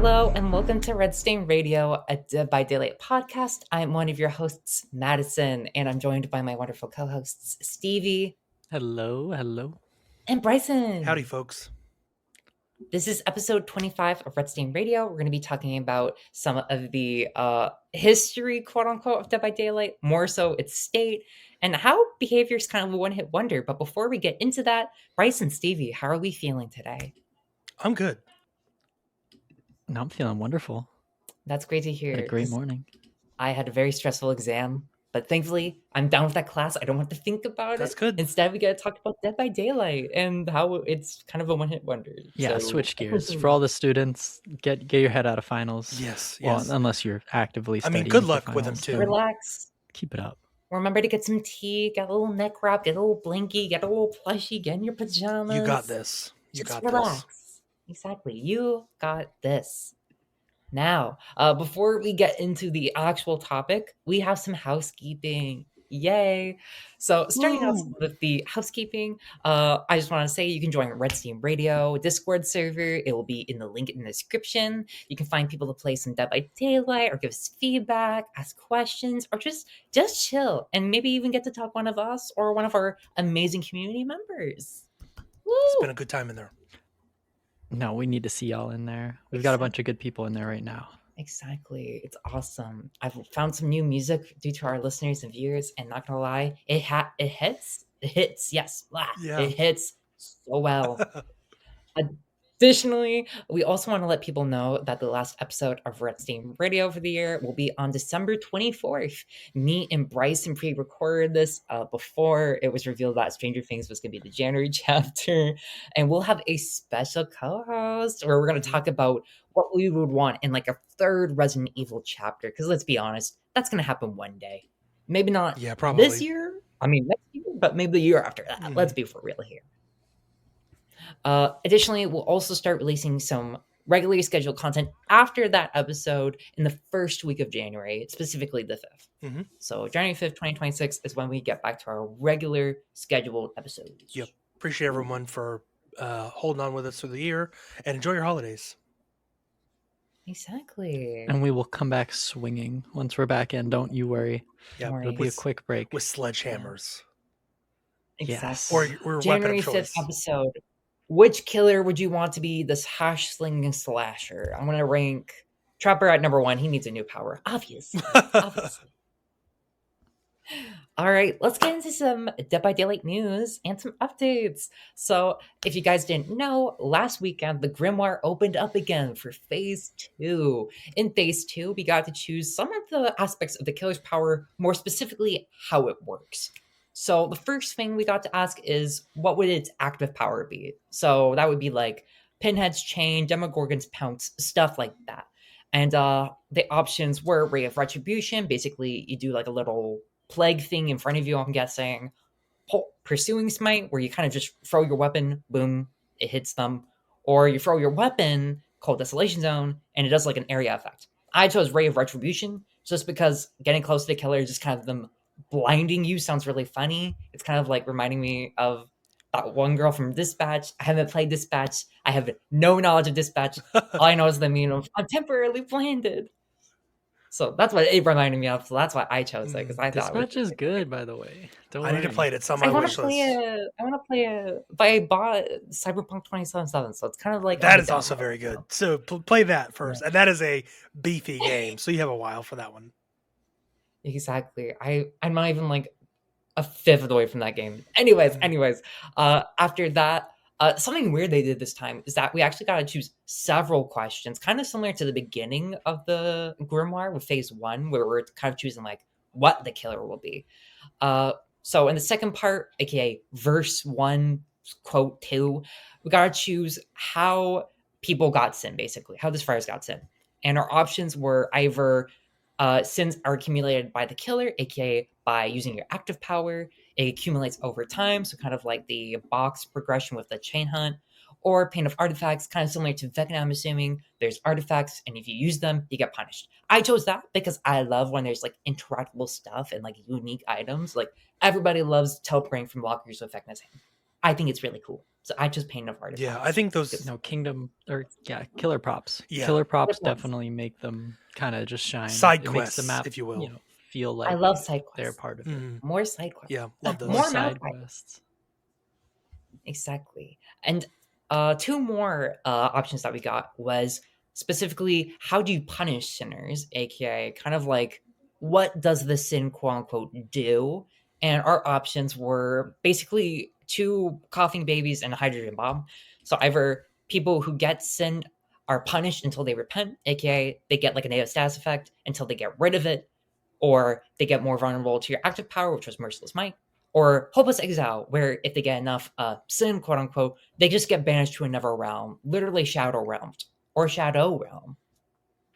Hello and welcome to Red Stain Radio, a Dead by Daylight podcast. I'm one of your hosts, Madison, and I'm joined by my wonderful co-hosts, Stevie Hello. and Bryson. Howdy, folks. This is episode 25 of Red Stain Radio. We're going to be talking about some of the history, quote unquote, of Dead by Daylight, more so its state, and how behavior is kind of a one-hit wonder. But before we get into that, Bryson, Stevie, how are we feeling today? I'm good. No, I'm feeling wonderful. That's great to hear. Had a great morning. I had a very stressful exam, but thankfully I'm done with that class. I don't have to think about That's it. good. Instead, we got to talk about Dead by Daylight and how it's kind of a one-hit wonder. Yeah, So- switch gears. For all the students, get your head out of finals. Yes. Well, unless you're actively I studying. mean, good for luck with them finals, too. then Relax. Keep it up. Remember to get some tea, get a little neck wrap, get a little blankie, get a little plushie, get in your pajamas. You got this. You Just got relax. this. Exactly. You got this. Now, before we get into the actual topic, we have some housekeeping. Yay! So, starting off Woo. with the housekeeping, I just want to say you can join Red Steam Radio Discord server. It will be in the link in the description. You can find people to play some Dead by Daylight or give us feedback, ask questions, or just chill and maybe even get to talk one of us or one of our amazing community members. Woo! It's been a good time in there. No, we need to see y'all in there. We've got a bunch of good people in there right now. Exactly. It's awesome. I've found some new music due to our listeners and viewers, and not gonna lie, it hits, yes. Yeah. It hits so well. Additionally, we also want to let people know that the last episode of Red Steam Radio for the year will be on December 24th. Me and Bryson pre-recorded this before it was revealed that Stranger Things was going to be the January chapter. And we'll have a special co-host where we're going to talk about what we would want in like a third Resident Evil chapter. Because let's be honest, that's going to happen one day. Maybe not Yeah, probably. this year. I mean, next year, but maybe the year after that. Let's be for real here. Additionally, we'll also start releasing some regularly scheduled content after that episode in the first week of January, specifically the 5th. Mhm. So January 5th, 2026 is when we get back to our regular scheduled episodes. Yep. Appreciate everyone for holding on with us through the year, and enjoy your holidays. Exactly. And we will come back swinging once we're back in. Don't you worry. Yeah, Don't It'll worry. be a quick break. with sledgehammers Exactly. or weapon January of 5th choice. episode. Which killer would you want to be this hash slinging slasher? I'm going to rank Trapper at number 1. He needs a new power. Obviously. All right, let's get into some Dead by Daylight news and some updates. So, if you guys didn't know, last weekend the Grimoire opened up again for Phase 2. In Phase 2, we got to choose some of the aspects of the killer's power, more specifically, how it works. So, the first thing we got to ask is, what would its active power be? So, that would be like Pinhead's Chain, Demogorgon's Pounce, stuff like that. And the options were Ray of Retribution. Basically, you do like a little plague thing in front of you, I'm guessing. Pursuing Smite, where you kind of just throw your weapon, boom, it hits them. Or you throw your weapon, called Desolation Zone, and it does like an area effect. I chose Ray of Retribution, just because getting close to the killer, just kind of them blinding you sounds really funny. It's kind of like reminding me of that one girl from Dispatch. I haven't played Dispatch. I have no knowledge of Dispatch. All I know is the meme of, I'm temporarily blinded. So that's what it reminded me of. So that's why I chose it, because I thought it was Dispatch is good, by the way. Don't I need to worry. play it. It's on I my want wish to play list. it. I want to play it, but I bought Cyberpunk 2077, so it's kind of like That on the is also download, very good. so. So play that first, and that is a beefy game. So you have a while for that one. Exactly. I'm not even like a fifth of the way from that game. Anyways, after that, something weird they did this time is that we actually got to choose several questions, kind of similar to the beginning of the Grimoire with Phase 1, where we're kind of choosing like what the killer will be. So in the second part, aka verse 1, quote 2, we got to choose how people got sin, basically, how this virus got sin. And our options were either sins are accumulated by the killer, aka by using your active power. It accumulates over time, so kind of like the box progression with the chain hunt, or pain of artifacts, kind of similar to Vecna, I'm assuming. There's artifacts, and if you use them, you get punished. I chose that because I love when there's like interactable stuff and like unique items. Like everybody loves teleporting from lockers with Vecna's hand. I think it's really cool. So I chose paint of artifacts. Yeah, I think those. No, killer props. Yeah. Killer props Killer props. definitely make them kind of just shine. Side It makes the quests, map, if you will. feel I like love side they're quests. part of it. Mhm. More side quests. Yeah, love those. More More side map fights. quests. Exactly. And two more options that we got was specifically how do you punish sinners, aka kind of like what does the sin quote unquote do? And our options were basically two coughing babies and a hydrogen bomb. So either people who get sinned are punished until they repent, aka they get like a negative status effect until they get rid of it, or they get more vulnerable to your active power, which was merciless might, or hopeless exile, where if they get enough sin, quote unquote, they just get banished to another realm, literally shadow realmed or shadow realm.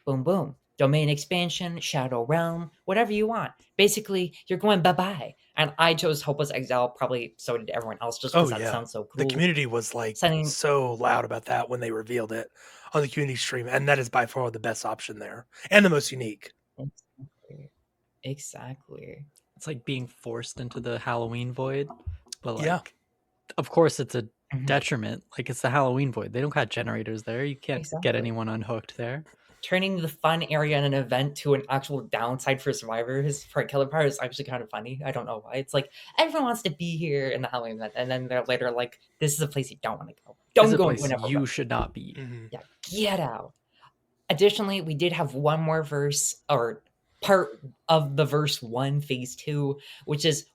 Boom, boom. Domain expansion, shadow realm, whatever you want. Basically, you're going bye bye. And I chose hopeless exile. Probably so did everyone else, just because Oh that yeah, sounds so the cool. community was like Sending so loud about that when they revealed it on the community stream, and that is by far the best option there and the most unique. exactly. It's like being forced into the Halloween void, but like, Yeah. of course, it's a Mhm. detriment. Like it's the Halloween void. They don't got generators there. You can't get Exactly. anyone unhooked there. Turning the fun area in an event to an actual downside for survivors for a killer part is actually kind of funny. I don't know why. It's like everyone wants to be here in the Halloween event, and then they're later like, "This is a place you don't want to go. This Don't is a go into place an you should not be. Mhm. Yeah, get out." Additionally, we did have one more verse or part of the verse 1 phase 2, which is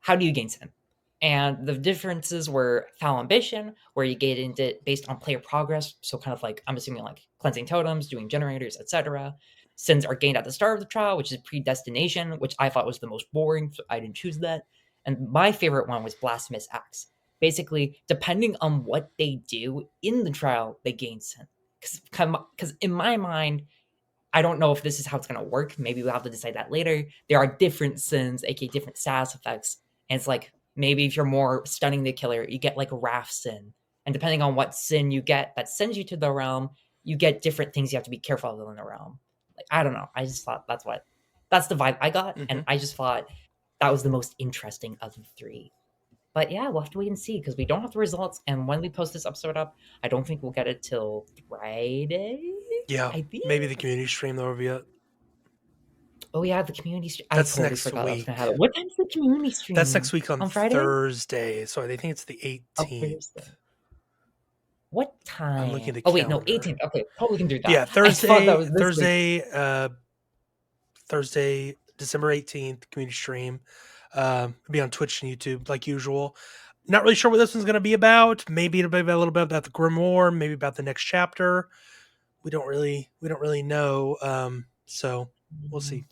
how do you gain sin? And the differences were foul ambition, where you get into it based on player progress, so kind of like I'm assuming like cleansing totems, doing generators, etc. Sins are gained at the start of the trial, which is predestination, which I thought was the most boring, so I didn't choose that. And my favorite one was blasphemous acts. Basically, depending on what they do in the trial, they gain sin. Because in my mind, I don't know if this is how it's going to work. Maybe we'll have to decide that later. There are different sins, aka different status effects. And it's like maybe if you're more stunning the killer, you get like a wrath sin. And depending on what sin you get that sends you to the realm, you get different things you have to be careful of in the realm. Like, I don't know. I just thought that's the vibe I got. And I just thought that was the most interesting of the three. But yeah, we'll have to wait and see because we don't have the results. And when we post this episode up, I don't think we'll get it till Friday. Yeah, I think. maybe the community stream there will be it. Oh yeah, the community stream. I That's totally next forgot I was week. gonna have it. What time's the community stream? That's next week on Friday? Thursday. So I think it's the Oh, 18th. Thursday. What time? I'm looking at the Oh wait, no, calendar. 18th. Okay, probably can do that. Yeah, I thought that was this week. Thursday, December 18th, community stream. It'll be on Twitch and YouTube like usual. Not really sure what this one's going to be about. Maybe it'll be a little bit about the Grimoire, maybe about the next chapter. We don't really know. So we'll see.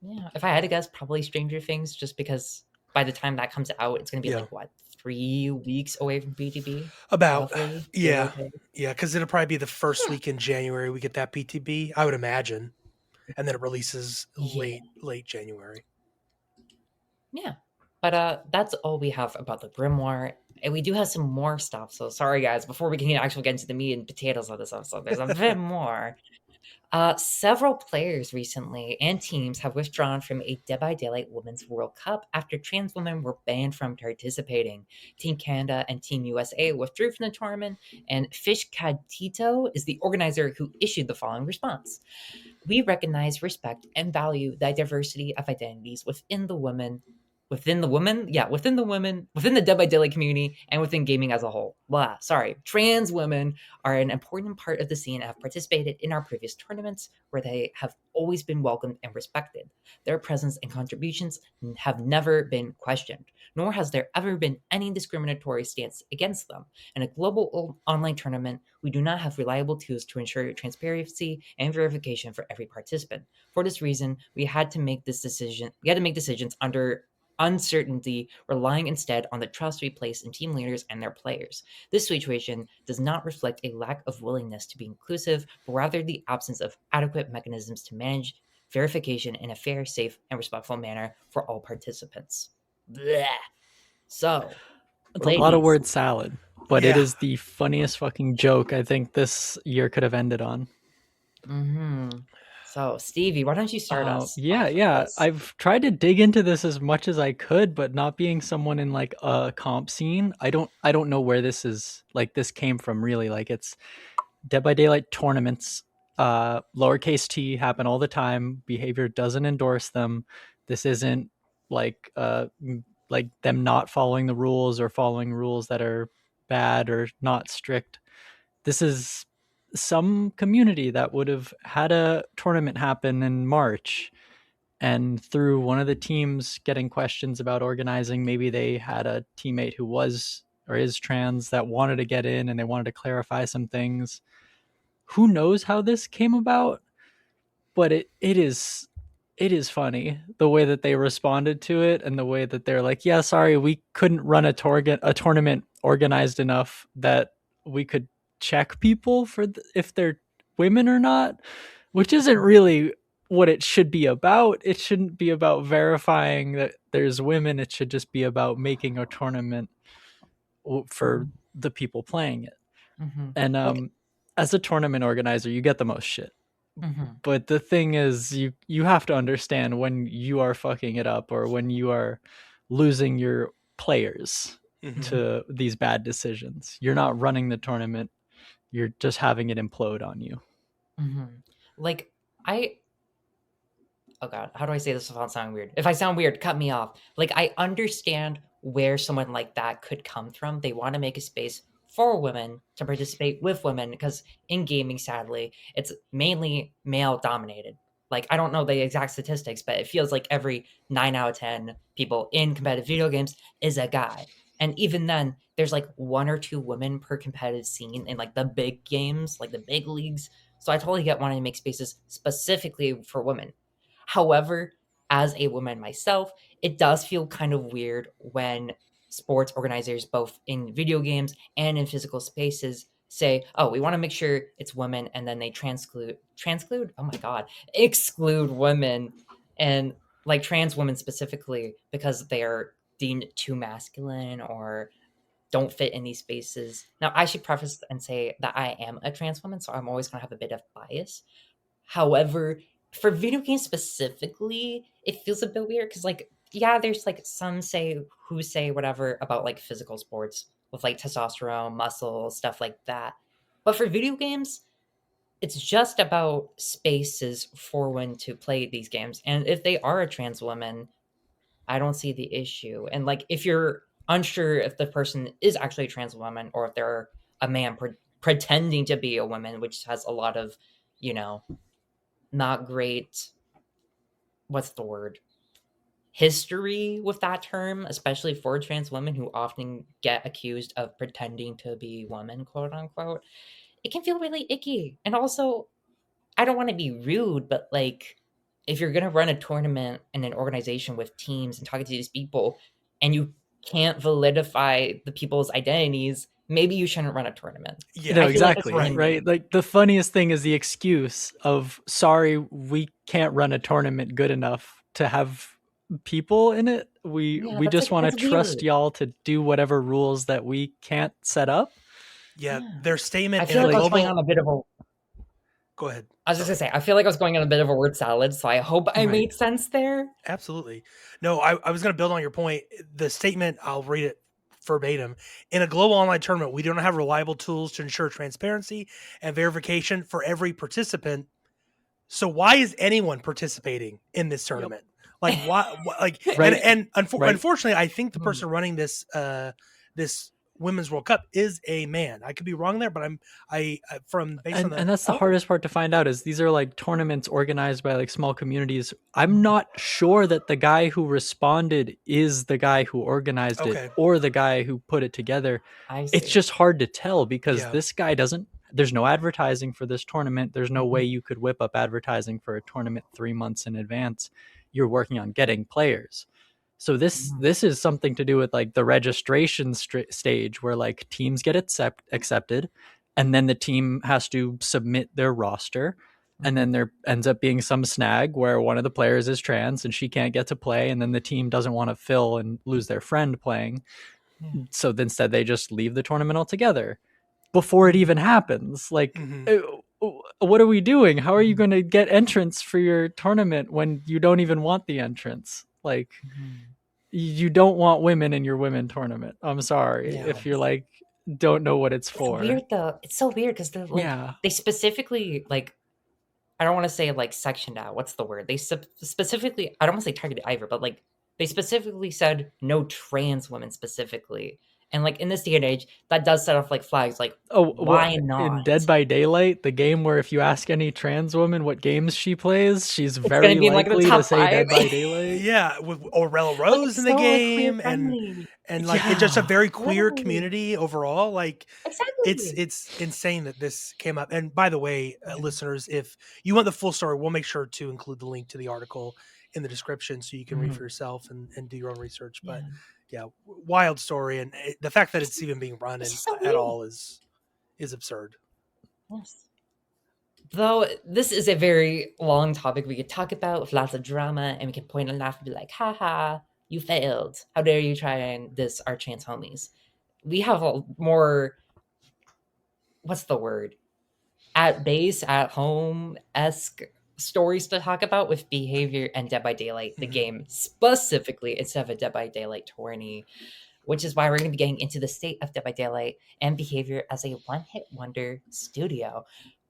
Yeah, if I had to guess, probably Stranger Things, just because by the time that comes out, it's gonna be like what 3 weeks away from BTB. About Roughly, yeah, because it'll probably be the first week in January we get that PTB, I would imagine, and then it releases late January. Yeah, but that's all we have about the Grimoire. And we do have some more stuff. So sorry, guys. Before we can actually get into the meat and potatoes of this episode, there's a bit more. Several players recently and teams have withdrawn from a Dead by Daylight Women's World Cup after trans women were banned from participating. Team Canada and Team USA withdrew from the tournament, and Fish Cadito is the organizer who issued the following response. We recognize, respect, and value the diversity of identities within the Dead by Daylight community and within gaming as a whole. Trans women are an important part of the scene and have participated in our previous tournaments where they have always been welcomed and respected. Their presence and contributions have never been questioned, nor has there ever been any discriminatory stance against them. In a global online tournament, we do not have reliable tools to ensure transparency and verification for every participant. For this reason, we had to make decisions under uncertainty, relying instead on the trust we place in team leaders and their players. This situation does not reflect a lack of willingness to be inclusive, but rather the absence of adequate mechanisms to manage verification in a fair, safe, and respectful manner for all participants. Blech. So, it's a lot of word salad, but it is the funniest fucking joke I think this year could have ended on. So, Stevie, why don't you start us Yeah, off with yeah. this? I've tried to dig into this as much as I could, but not being someone in like a comp scene, I don't know where this is like this came from really. Like it's Dead by Daylight tournaments, lowercase t happen all the time. Behavior doesn't endorse them. This isn't like like them not following the rules or following rules that are bad or not strict. This is some community that would have had a tournament happen in March, and through one of the teams getting questions about organizing, maybe they had a teammate who was or is trans that wanted to get in and they wanted to clarify some things. Who knows how this came about, but it is funny the way that they responded to it and the way that they're like, yeah, sorry, we couldn't run a tournament organized enough that we could check people for if they're women or not, which isn't really what it should be about. It shouldn't be about verifying that there's women. It should just be about making a tournament for the people playing it. Mm-hmm. And Okay. as a tournament organizer, you get the most shit. Mm-hmm. But the thing is, you have to understand when you are fucking it up or when you are losing your players Mhm. to these bad decisions. You're not running the tournament. You're just having it implode on you. Mm-hmm. Like, oh god, how do I say this without sounding weird? If I sound weird, cut me off. Like, I understand where someone like that could come from. They want to make a space for women to participate with women because in gaming, sadly, it's mainly male dominated. Like, I don't know the exact statistics, but it feels like every 9 out of 10 people in competitive video games is a guy. And even then, there's like one or two women per competitive scene in like the big games, like the big leagues. So I totally get wanting to make spaces specifically for women. However, as a woman myself, it does feel kind of weird when sports organizers, both in video games and in physical spaces, say, "Oh, we want to make sure it's women," and then they transclude. Oh my god, exclude women and like trans women specifically because they are deemed too masculine or don't fit in these spaces. Now, I should preface and say that I am a trans woman, so I'm always going to have a bit of bias. However, for video games specifically, it feels a bit weird because, like, yeah, there's like some say who say whatever about like physical sports with like testosterone, muscle, stuff like that. But for video games, it's just about spaces for when to play these games. And if they are a trans woman, I don't see the issue. And like, if you're unsure if the person is actually a trans woman or if they're a man pretending to be a woman, which has a lot of, you know, not great, what's the word, history with that term, especially for trans women who often get accused of pretending to be women, quote unquote. It can feel really icky. And also, I don't want to be rude, but like, if you're going to run a tournament in an organization with teams and talking to these people and you can't validify the people's identities, maybe you shouldn't run a tournament. Yeah, No, I feel like that's exactly, right. win-win. right? Like the funniest thing is the excuse of sorry, we can't run a tournament good enough to have people in it. We Yeah, we that's just like want to that's trust weird. y'all to do whatever rules that we can't set up. Yeah, Yeah. their I statement in feel a like I was Like going on global. a bit of a Go ahead. I was just gonna Sorry. say, I feel like I was going on a bit of a word salad, so I hope I right. made sense there. Absolutely. No, I was going to build on your point. The statement, I'll read it verbatim. In a global online tournament, we don't have reliable tools to ensure transparency and verification for every participant. So why is anyone participating in this Yep. tournament? Like like Right. Right. unfortunately, I think the Hmm. person running this Women's World Cup is a man. I could be wrong there, but from based on And the that's the Okay. hardest part to find out is these are like tournaments organized by like small communities. I'm not sure that the guy who responded is the guy who organized it okay, or the guy who put it together. I It's see. just hard to tell because yeah, this guy doesn't there's no advertising for this tournament. There's no way you could whip up advertising for a tournament 3 months in advance. You're working on getting players. So Mhm. this is something to do with like the registration stage where like teams get accepted and then the team has to submit their roster, and Mhm. then there ends up being some snag where one of the players is trans and she can't get to play, and then the team doesn't want to fill and lose their friend playing, Yeah. so instead they just leave the tournament altogether before it Mhm. even happens. Like hmm what are we doing? How are you going to get entrance for your tournament when you don't even want the entrance? Like, Mhm. you don't want women in your women tournament. I'm sorry if you're Yes. like don't know what it's It's for. weird though. It's so weird because they're like Yeah. they specifically like I don't want to say like sectioned out. What's the word? They specifically. I don't want to say targeted either, but like they specifically said no trans women specifically. And like in this day and age, that does set off like flags. Like Oh, why in not? Dead by Daylight, the game where if you ask any trans woman what games she plays, she's It's gonna very be in like the likely to top say five. Dead by Daylight. Yeah, with Orella Like Rose in it's the so like queer game, friendly. and like it's just a Yeah. very queer Literally. community overall. Like Exactly. it's insane that this came up. And by the way, listeners, if you want the full story, we'll make sure to include the link to the article in the description so you can read Mhm. for yourself and do your own research. But Yeah. yeah, wild story, and the fact that It's it's even being run it's in, just so at weird. all is absurd. Yes. Though this is a very long topic we could talk about with lots of drama, and we can point and laugh and be like, haha, you failed. How dare you try and diss our trans homies? We have a more, what's the word? At base, at home esque stories to talk about with Behavior and Dead by Daylight, the Mhm. game specifically, instead of a Dead by Daylight tourney, which is why we're going to be getting into the state of Dead by Daylight and Behavior as a one hit wonder studio.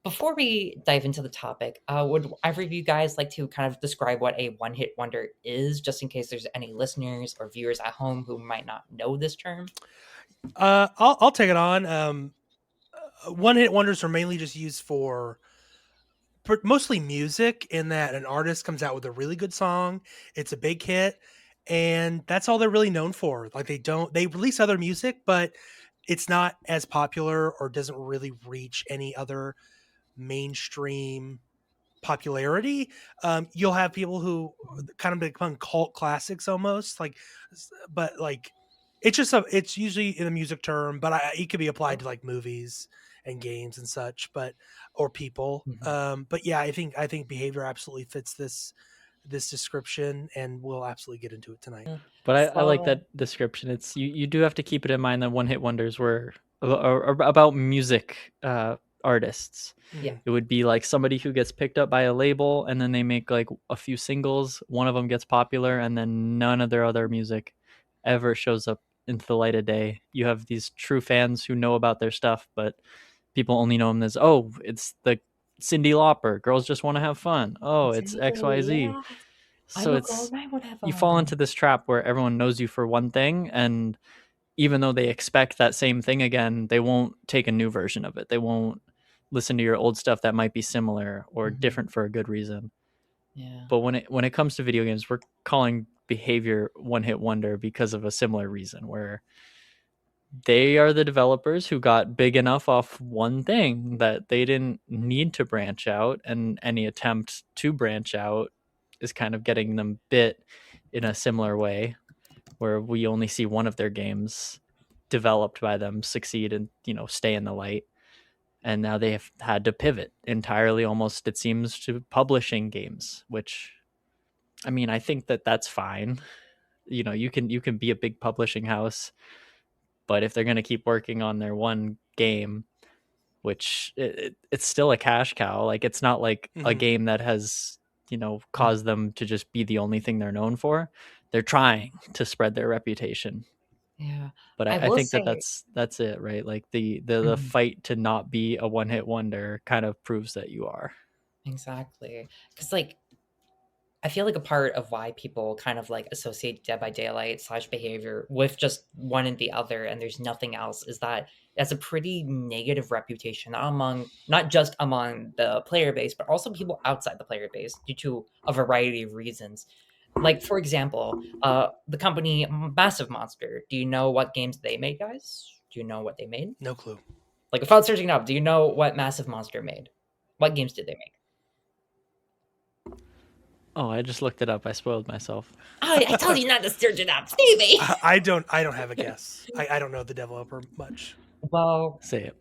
Before we dive into the topic, would either of you guys like to kind of describe what a one hit wonder is, just in case there's any listeners or viewers at home who might not know this term? I'll take it on. One hit wonders are mainly just used for mostly music, in that an artist comes out with a really good song, it's a big hit, and that's all they're really known for. Like they release other music, but it's not as popular or doesn't really reach any other mainstream popularity. You'll have people who kind of become cult classics almost, like, but like it's usually in a music term, but it could be applied to like movies and games and such, but or people. Mhm. But yeah, I think behavior absolutely fits this description, and we'll absolutely get into it tonight. Yeah. But I like So, that description. It's you do have to keep it in mind that one hit wonders were about music artists. yeah. Hmm. It would be like somebody who gets picked up by a label and then they make like a few singles, one of them gets popular and then none of their other music ever shows up into the light of day. You have these true fans who know about their stuff, but people only know them as, oh, it's the Cindy Lauper, girls just want to have fun. Oh, it's Exactly. XYZ. Yeah. I'm So a girl it's and I want to have you fall fun. into this trap where everyone knows you for one thing, and even though they expect that same thing again, they won't take a new version of it. They won't listen to your old stuff that might be similar or Mhm. different for a good reason. Yeah. But when it comes to video games, we're calling behavior one hit wonder because of a similar reason where they are the developers who got big enough off one thing that they didn't need to branch out, and any attempt to branch out is kind of getting them bit in a similar way where we only see one of their games developed by them succeed and stay in the light, and now they have had to pivot entirely, almost it seems, to publishing games, which, I mean, I think that that's fine. You can be a big publishing house, but if they're going to keep working on their one game, which it's still a cash cow, like it's not like a Hmm. game that has Mm. caused them to just be the only thing they're known for. They're trying to spread their reputation, Yeah. but I I will think that say, that's it, right? Like the mhm, fight to not be a one hit wonder kind of proves that you are. exactly. Because, like, I feel like a part of why people kind of like associate Dead by Daylight slash behavior with just one and the other, and there's nothing else, is that that's a pretty negative reputation among not just among the player base, but also people outside the player base due to a variety of reasons. Like, for example, the company Massive Monster. Do you know what games they made, guys? Do you know what they made? No clue. Like, without searching it up, do you know what Massive Monster made? What games did they make? Oh, I just looked it up. I spoiled myself. Oh, I told you not to search it up, Stevie. I don't have a guess. I don't know the developer much. Well, Say it.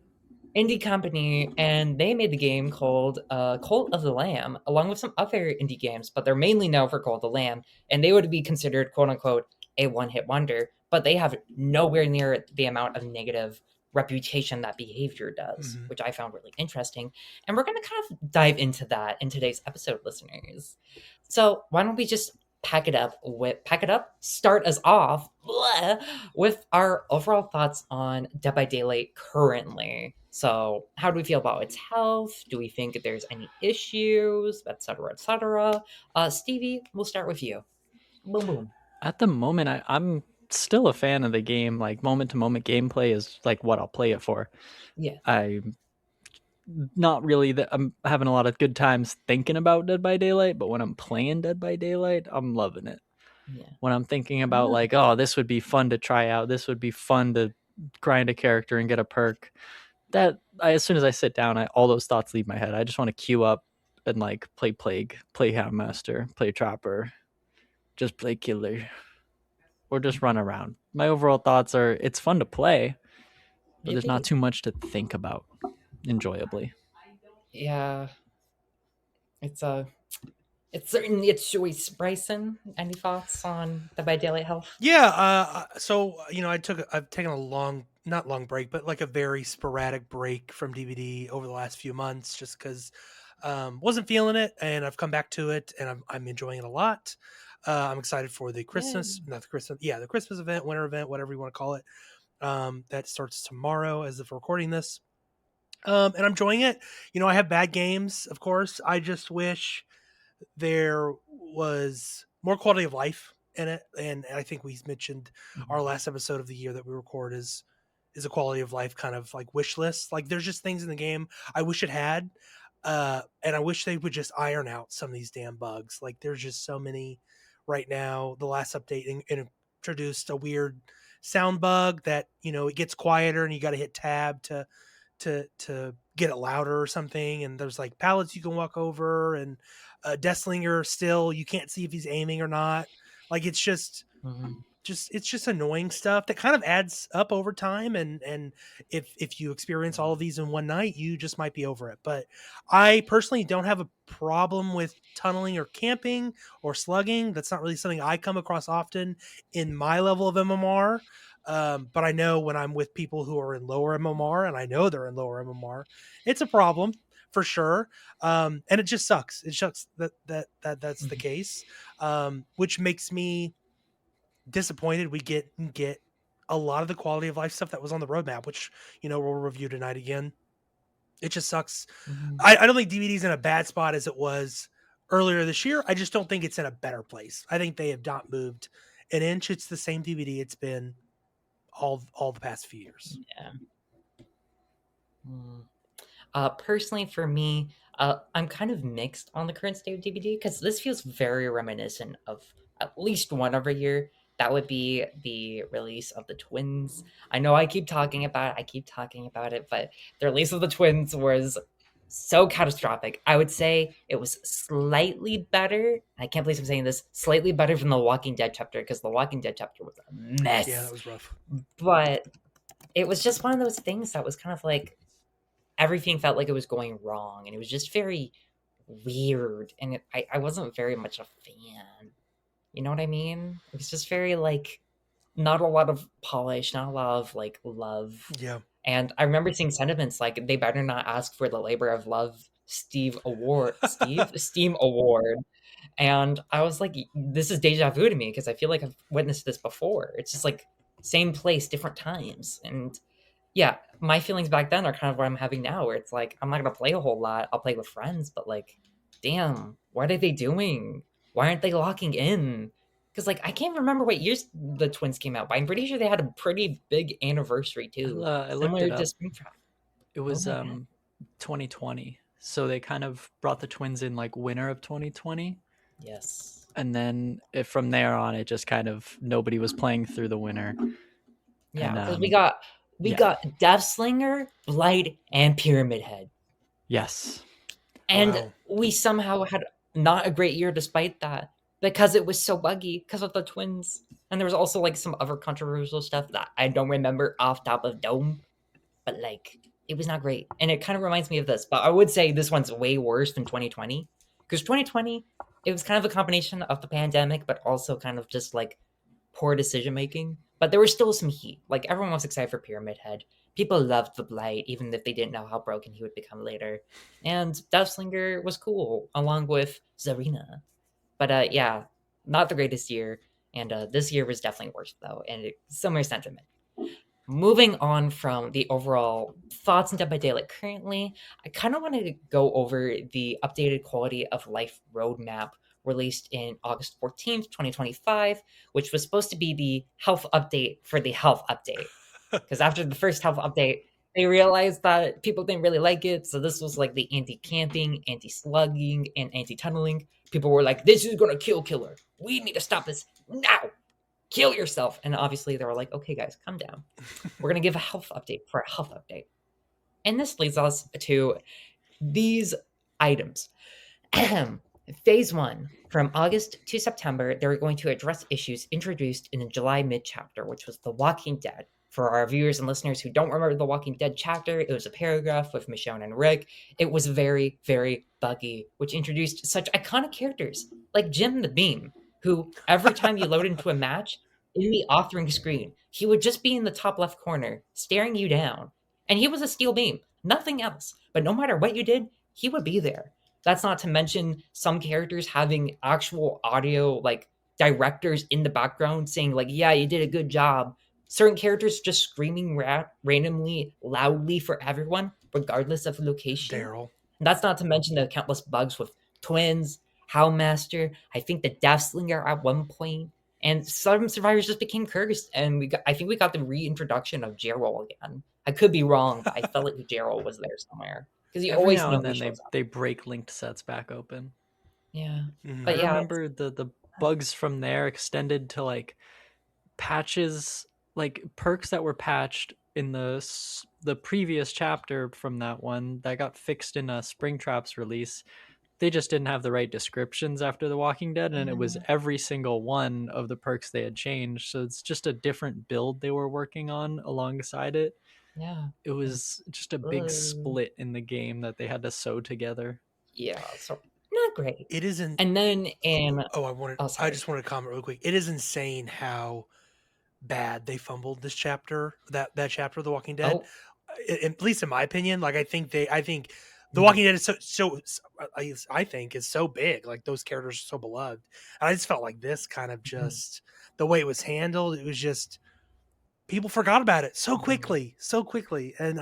indie company, and they made the game called Cult of the Lamb, along with some other indie games, but they're mainly known for Cult of the Lamb, and they would be considered quote unquote a one hit wonder, but they have nowhere near the amount of negative reputation that behavior does, Mhm. which I found really interesting. And we're going to kind of dive into that in today's episode, listeners. So why don't we just pack it up, start us off with our overall thoughts on Dead by Daylight currently. So, how do we feel about its health? Do we think there's any issues, etc., etc.? Stevie, we'll start with you. Boom, boom. At the moment, I'm still a fan of the game. Like moment to moment gameplay is like what I'll play it for. Yeah, I'm not really that I'm having a lot of good times thinking about Dead by Daylight, but when I'm playing Dead by Daylight, I'm loving it. yeah. When I'm thinking about like, oh, this would be fun to try out, this would be fun to grind a character and get a perk. As soon as I sit down, all those thoughts leave my head. I just want to queue up and like play Plague, play Houndmaster, play Trapper, just play Killer, or just run around. My overall thoughts are it's fun to play, but there's not Maybe, too much to think about enjoyably. yeah. It's a, it's certainly a choice. Bryson, any thoughts on Dead by Daylight health? Yeah, so I've taken a not long break, but like a very sporadic break from DVD over the last few months, just because wasn't feeling it, and I've come back to it, and I'm enjoying it a lot. I'm excited for the Yeah. Christmas, not the Christmas, yeah, the Christmas event, winter event, whatever you want to call it. That starts tomorrow as of recording this, and I'm enjoying it. I have bad games, of course. I just wish there was more quality of life in it, and I think we mentioned our Mhm. last episode of the year that we record is a quality of life kind of like wish list. Like there's just things in the game I wish it had, and I wish they would just iron out some of these damn bugs. Like there's just so many right now. The last update introduced a weird sound bug that it gets quieter and you got to hit tab to get it louder or something. And there's like pallets you can walk over, and Desslinger still you can't see if he's aiming or not. Like Mhm. it's just annoying stuff that kind of adds up over time, and if you experience all of these in one night, you just might be over it. But I personally don't have a problem with tunneling or camping or slugging. That's not really something I come across often in my level of MMR. But I know when I'm with people who are in lower MMR, and I know they're in lower MMR, it's a problem for sure. And it just sucks. It sucks that's the Mhm. case, which makes me disappointed we get a lot of the quality of life stuff that was on the roadmap, which we'll review tonight again. It just sucks. Mhm. I don't think DVD's in a bad spot as it was earlier this year. I just don't think it's in a better place. I think they have not moved an inch. It's the same DVD it's been all the past few years. Yeah. Mm. Personally, for me, I'm kind of mixed on the current state of DVD because this feels very reminiscent of at least one every year. That would be the release of the Twins. I know I keep talking about it, but the release of the Twins was so catastrophic. I would say it was slightly better. I can't believe I'm saying this. Slightly better than the Walking Dead chapter because the Walking Dead chapter was a Yeah, that mess. was rough. But it was just one of those things that was kind of like everything felt like it was going wrong, and it was just very weird, and I wasn't very much a fan. You know what I mean? It was just very like not a lot of polish, not a lot of like love. Yeah. And I remember seeing sentiments like they better not ask for the labor of love Steam award. And I was like, this is deja vu to me because I feel like I've witnessed this before. It's just like same place, different times. And yeah, my feelings back then are kind of what I'm having now, where it's like I'm not gonna play a whole lot. I'll play with friends, but like, damn, what are they doing? Why aren't they locking in? Because like I can't remember what years the twins came out, but I'm pretty sure they had a pretty big anniversary too, I looked similar it to up. Springtrap. It Oh was my god. 2020. So they kind of brought the twins in like winter of 2020. Yes. And then from there on, it just kind of nobody was playing through the winter. Yeah, And because we yeah, got Deathslinger, Blight, and Pyramid Head. yes, And Wow. we somehow had not a great year despite that because it was so buggy because of the twins. And there was also like some other controversial stuff that I don't remember off top of dome, but like it was not great. And it kind of reminds me of this, but I would say this one's way worse than 2020 because 2020 it was kind of a combination of the pandemic but also kind of just like poor decision making. but there was still some heat. Like everyone was excited for Pyramid Head. People loved the Blight, even if they didn't know how broken he would become later. And Deathslinger was cool, along with Zarina. But yeah, not the greatest year. And this year was definitely worse though, and similar sentiment. Moving on from the overall thoughts on Dead by Daylight currently, I kind of want to go over the updated quality of life roadmap released in August 14th, 2025, which was supposed to be the health update for the health update. Because after the first health update, they realized that people didn't really like it. So this was like the anti-camping, anti-slugging, and anti-tunneling. People were like, this is going to kill Killer. We need to stop this now. Kill yourself. And obviously they were like, okay, guys, calm down. We're going to give a health update for a health update. And this leads us to these items. Phase 1, from August to September, they're going to address issues introduced in the July mid-chapter, which was The Walking Dead. For our viewers and listeners who don't remember the Walking Dead chapter, it was a paragraph with Michonne and Rick. It was very, very buggy, which introduced such iconic characters like Jim the Beam, who every time you load into a match, in the authoring screen, he would just be in the top left corner, staring you down. And he was a steel beam, nothing else. But no matter what you did, he would be there. That's not to mention some characters having actual audio, like directors in the background saying, like, yeah, you did a good job. Certain characters just screaming randomly, loudly for everyone, regardless of location. Daryl. And that's not to mention the countless bugs with Twins, Howlmaster, I think the Deathslinger at one point, and some survivors just became cursed. And I think we got the reintroduction of Gerald again. I could be wrong, but I felt like Gerald was there somewhere because you Every always now know and he then shows up. they break linked sets back open. Yeah, I but yeah, remember the bugs from there extended to like patches, like perks that were patched in the previous chapter from that one that got fixed in a Springtraps release. They just didn't have the right descriptions after The Walking Dead, and it was every single one of the perks they had changed. So it's just a different build they were working on alongside it. yeah, It was just a big split in the game that they had to sew together. yeah. So not great. It isn't. And then in I just wanted to comment real quick. It is insane how bad they fumbled this chapter. That chapter of The Walking Dead. oh At least in my opinion, like I think The Walking Dead is I think is so big. Like those characters are so beloved. And I just felt like this kind of just the way it was handled. It was just people forgot about it so quickly, and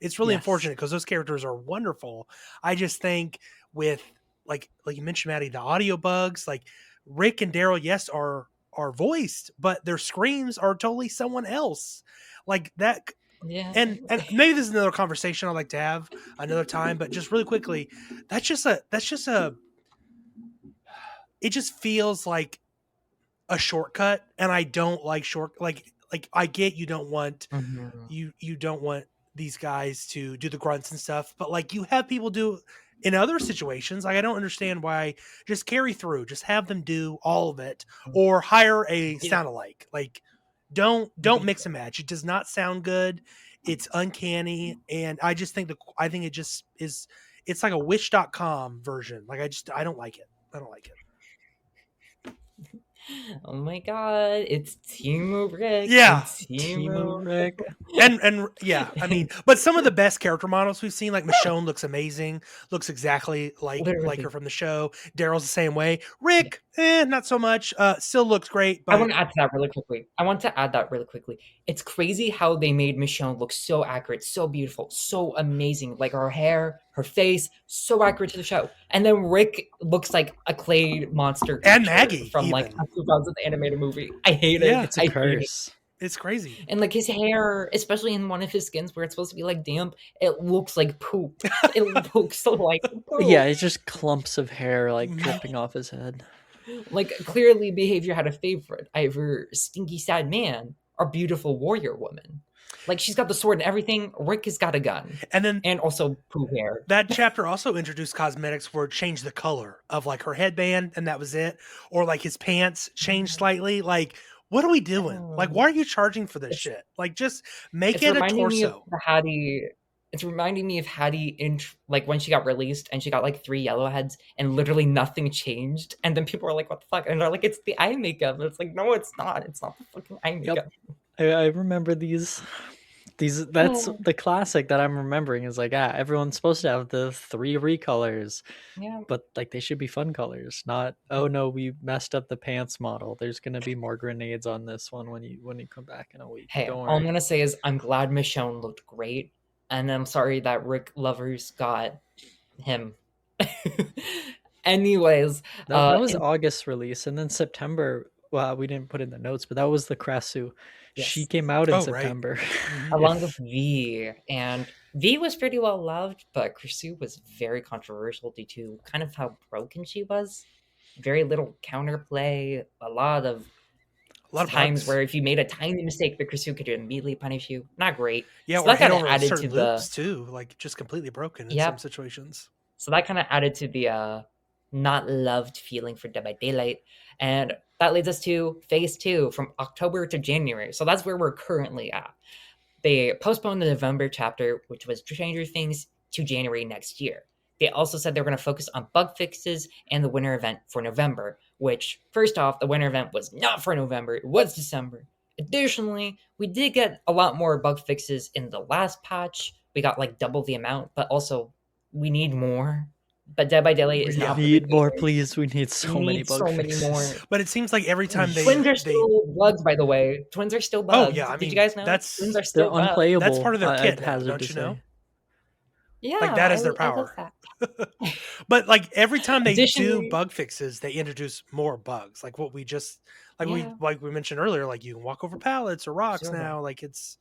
it's really unfortunate because those characters are wonderful. I just think with like you mentioned, Maddie, the audio bugs, like Rick and Daryl, yes, are voiced, but their screams are totally someone else, like that. yeah. And maybe this is another conversation I'd like to have another time, but just really quickly, it just feels like a shortcut, and I don't like like I get you don't want you don't want these guys to do the grunts and stuff, but like you have people do in other situations. Like I don't understand why just carry through, just have them do all of it, or hire a sound alike. Like don't mix and match. It does not sound good. It's uncanny, and I just think it just is. It's like a Wish.com version. Like I don't like it. I don't like it. Oh my god, it's Team Rick. Yeah. Team Rick. And yeah, I mean, but some of the best character models we've seen, like Michonne looks amazing, looks exactly like her from the show. Daryl's the same way. Rick, not so much. Still looks great, but I want to add to that really quickly. It's crazy how they made Michonne look so accurate, so beautiful, so amazing. Like her hair, her face, so accurate to the show. And then Rick looks like a clay monster and Maggie from like even. 2000 the animated movie. I hate it. Yeah, it's a curse. It's crazy. And like his hair, especially in one of his skins where it's supposed to be like damp, it looks like poop. It looks like poop. Yeah, it's just clumps of hair like dripping off his head. Like clearly Behavior had a favorite, either Stinky Sad Man or Beautiful Warrior Woman. Like she's got the sword and everything. Rick has got a gun, and also poo hair. That chapter also introduced cosmetics where it changed the color of like her headband, and that was it. Or like his pants changed slightly. Like, what are we doing? Like, why are you charging for this shit? Like, just make it a torso. Me of the Hattie. It's reminding me of Hattie in like when she got released and she got like 3 yellow heads and literally nothing changed. And then people are like, "What the fuck?" And they're like, "It's the eye makeup." And it's like, no, it's not. It's not the fucking eye Yep. makeup. I remember these. That's Oh, the classic that I'm remembering is like, everyone's supposed to have the 3 recolors, yeah. but like they should be fun colors, not, oh no, we messed up the pants model. There's gonna be more grenades on this one when you come back in a week. Hey, Don't all I'm worry. gonna say is I'm glad Michonne looked great, and I'm sorry that Rick Lovers got him. Anyways, That was in August release, and then September. Well, we didn't put in the notes, but that was the Krasu. She yes, came out in Oh, right. September. Mhm. along with If V, and V was pretty well loved, but Krisu was very controversial due to kind of how broken she was. Very little counterplay, a lot of A lot of times bugs. where if you made a tiny mistake, the Krisu could immediately punish you. Not great. Yeah, So or that hit kind of over added to certain the loops too, like just completely broken in some yep. situations. So that kind of added to the not loved feeling for Dead by Daylight. And that leads us to phase two from October to January. So that's where we're currently at. They postponed the November chapter, which was Stranger Things, to January next year. They also said they were going to focus on bug fixes and the winter event for November, which, first off, the winter event was not for November, it was December. Additionally, we did get a lot more bug fixes in the last patch. We got like double the amount, but also we need more. But Dead by Daylight is we not Yeah, for the need more, gamers. please. We need We so many need bug so many fixes. more. but it seems like every time Twins are they still bugs, by the way. Twins are still oh yeah, bugged. I Did you mean guys know? Twins that's are They're still bugged. that's part unplayable. of their I'd kit now, hazard don't to you know? say. Yeah, Like that is their I love power. that. But like every time they do Additionally, bug fixes, they introduce more bugs. Like what we just yeah, like we mentioned earlier, like you can walk over pallets or rocks sure bug. now. Like it's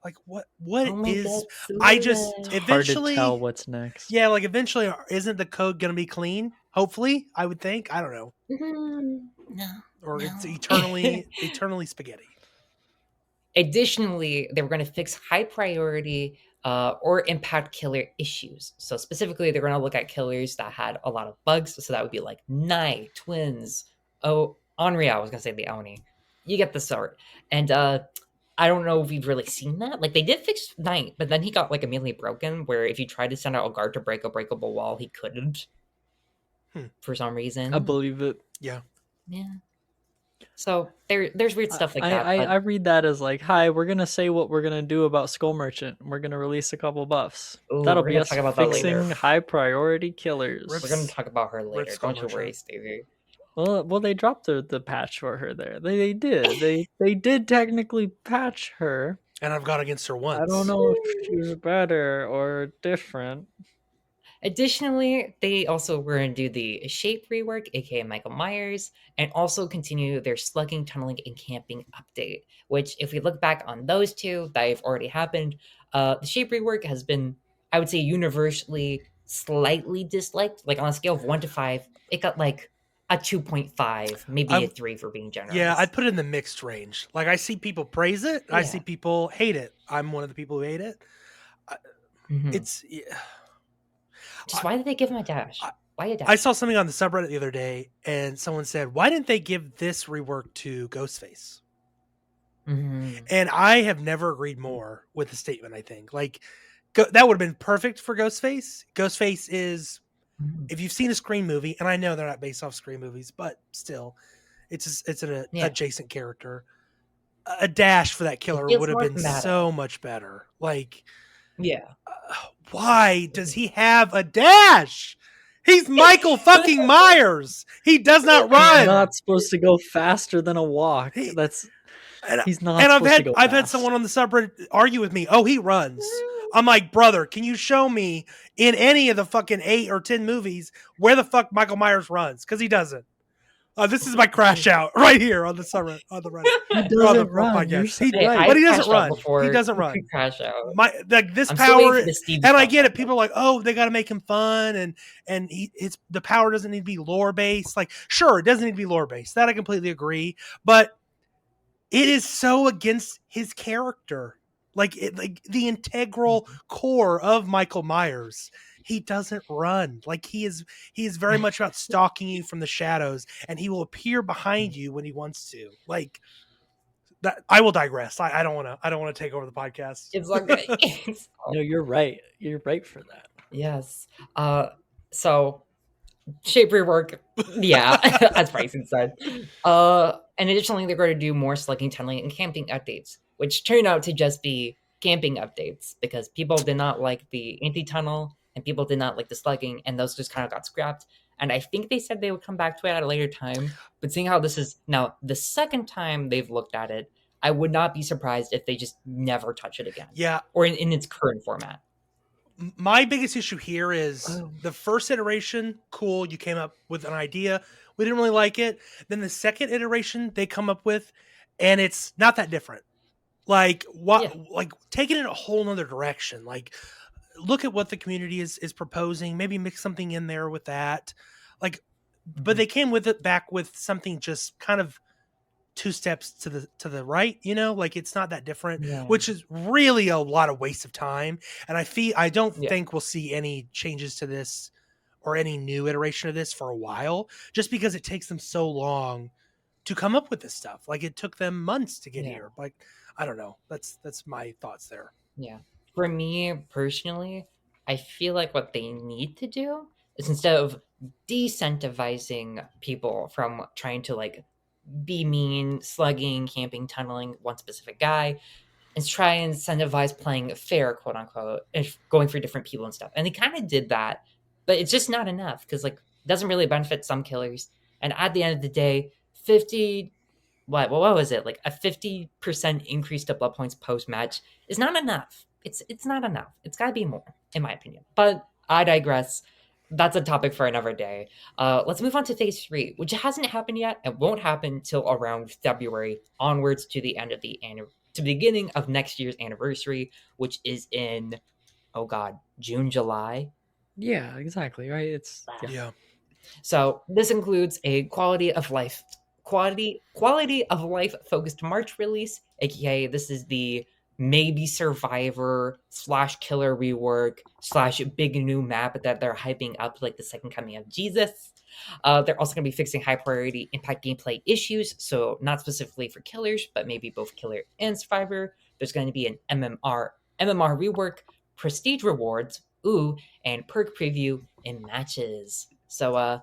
like what Oh my is god, I just It's Susan. hard to tell eventually what's next. yeah, like eventually isn't the code gonna be clean? Hopefully, I would think. I don't know. No, Or it's no. eternally spaghetti. Additionally, they were going to fix high priority or impact killer issues. So specifically, they're going to look at killers that had a lot of bugs. So that would be like Nye, Twins, oh, Onryo. I was going to say the Oni. You get the sort. And I don't know if we've really seen that. Like they did fix Knight, but then he got like immediately broken. Where if you tried to send out a guard to break a breakable wall, he couldn't Hmm. for some I reason. believe it. Yeah. Yeah. So there's weird stuff like that. I But read that as like, hi, we're gonna say what we're gonna do about Skull Merchant. We're gonna release a couple buffs. ooh, That'll we're be gonna us talk about that later. fixing high priority We're gonna killers. Rips talk about her Rip later. Skull Don't you worry, Merchant. Stevie. Well, they dropped the patch for her there. They did. They did technically patch her. And I've gone against her I don't once. know if she was better or different. Additionally, they also were going to do the shape rework, aka Michael Myers, and also continue their slugging, tunneling, and camping update. Which, if we look back on those two that have already happened, the shape rework has been, I would say, universally slightly disliked. Like on a scale of 1 to 5, it got like a 2.5, maybe a I 3 for being Yeah, generous. I'd put it in the mixed range. Like I see people praise it, I see Yeah. people hate it. I'm one of the people who hate it. I- Mhm. It's yeah, Just why did they give him a dash? I, Why a I dash? saw something on the subreddit the other day, and someone said, "Why didn't they give this rework to Ghostface?" Mhm. And I have never agreed more with the statement. I think like that would have been perfect for Ghostface. Ghostface is, Mhm. if you've seen a Scream movie, and I know they're not based off Scream movies, but still, it's an Yeah. adjacent character. A dash for that It killer feels would have more been thematic. so much better. Like, Yeah. why does he have a dash? He's Michael fucking Myers. He does not He's run. not supposed to go faster than a walk. He That's and, He's not and supposed to go I've had fast. someone on the subreddit argue with me. Oh, he runs. I'm like, brother, can you show me in any of the fucking 8 or 10 movies where the fuck Michael Myers runs? Because he doesn't. This is my crash out right here on the subreddit, on the Reddit, He or on the doesn't run. You're podcast. so He, Hey, right. but I've he doesn't crashed out run. He before. doesn't You could run. crash out. My like this I'm still waiting power, for the Steve and I stuff get though. it. People are like, oh, they got to make him fun, and it's the power doesn't need to be lore based. Like, sure, it doesn't need to be lore based. That I completely agree. But it is so against his character. Like the integral core of Michael Myers. He doesn't run. Like he is very much about stalking you from the shadows, and he will appear behind you when he wants to. Like that I will digress. I don't want to. I don't want to take over the podcast. It's okay. No, you're right. You're right for that. Yes. So shape rework, yeah, as Bryson said. And additionally, they're going to do more slugging, tunneling, and camping updates, which turned out to just be camping updates because people did not like the anti-tunnel and people did not like the slugging, and those just kind of got scrapped. And I think they said they would come back to it at a later time. But seeing how this is now the second time they've looked at it, I would not be surprised if they just never touch it again. Yeah. Or in its current format. My biggest issue here is the first iteration, cool, you came up with an idea. We didn't really like it. Then the second iteration they come up with, and it's not that different. Like what? Yeah. Like taking it a whole nother direction. Like look at what the community is proposing. Maybe mix something in there with that. Like, but they came with it back with something just kind of two steps to the right, you know, like it's not that different, Yeah. which is really a lot of waste of time. And I don't Yeah. think we'll see any changes to this or any new iteration of this for a while, just because it takes them so long to come up with this stuff. Like it took them months to get Yeah. here. Like, I don't know. That's my thoughts there. Yeah. For me personally, I feel like what they need to do is instead of decentivizing people from trying to like be mean, slugging, camping, tunneling one specific guy, and try and incentivize playing fair, quote unquote, and going for different people and stuff. And they kind of did that, but it's just not enough because like it doesn't really benefit some killers. And at the end of the day, 50 what was it? Like a 50% increase to blood points post match is not enough. It's not enough. It's gotta be more, in my opinion. But I digress. That's a topic for another day. Let's move on to phase 3, which hasn't happened yet and won't happen until around February, onwards to the end of the to the beginning of next year's anniversary, which is in June, July. Yeah, exactly. Right. It's Yeah. So this includes a quality of life focused March release, aka this is the maybe survivor / killer rework / big new map that they're hyping up like the second coming of Jesus. They're also going to be fixing high priority impact gameplay issues, so not specifically for killers, but maybe both killer and survivor. There's going to be an MMR rework, prestige rewards, and perk preview in matches. So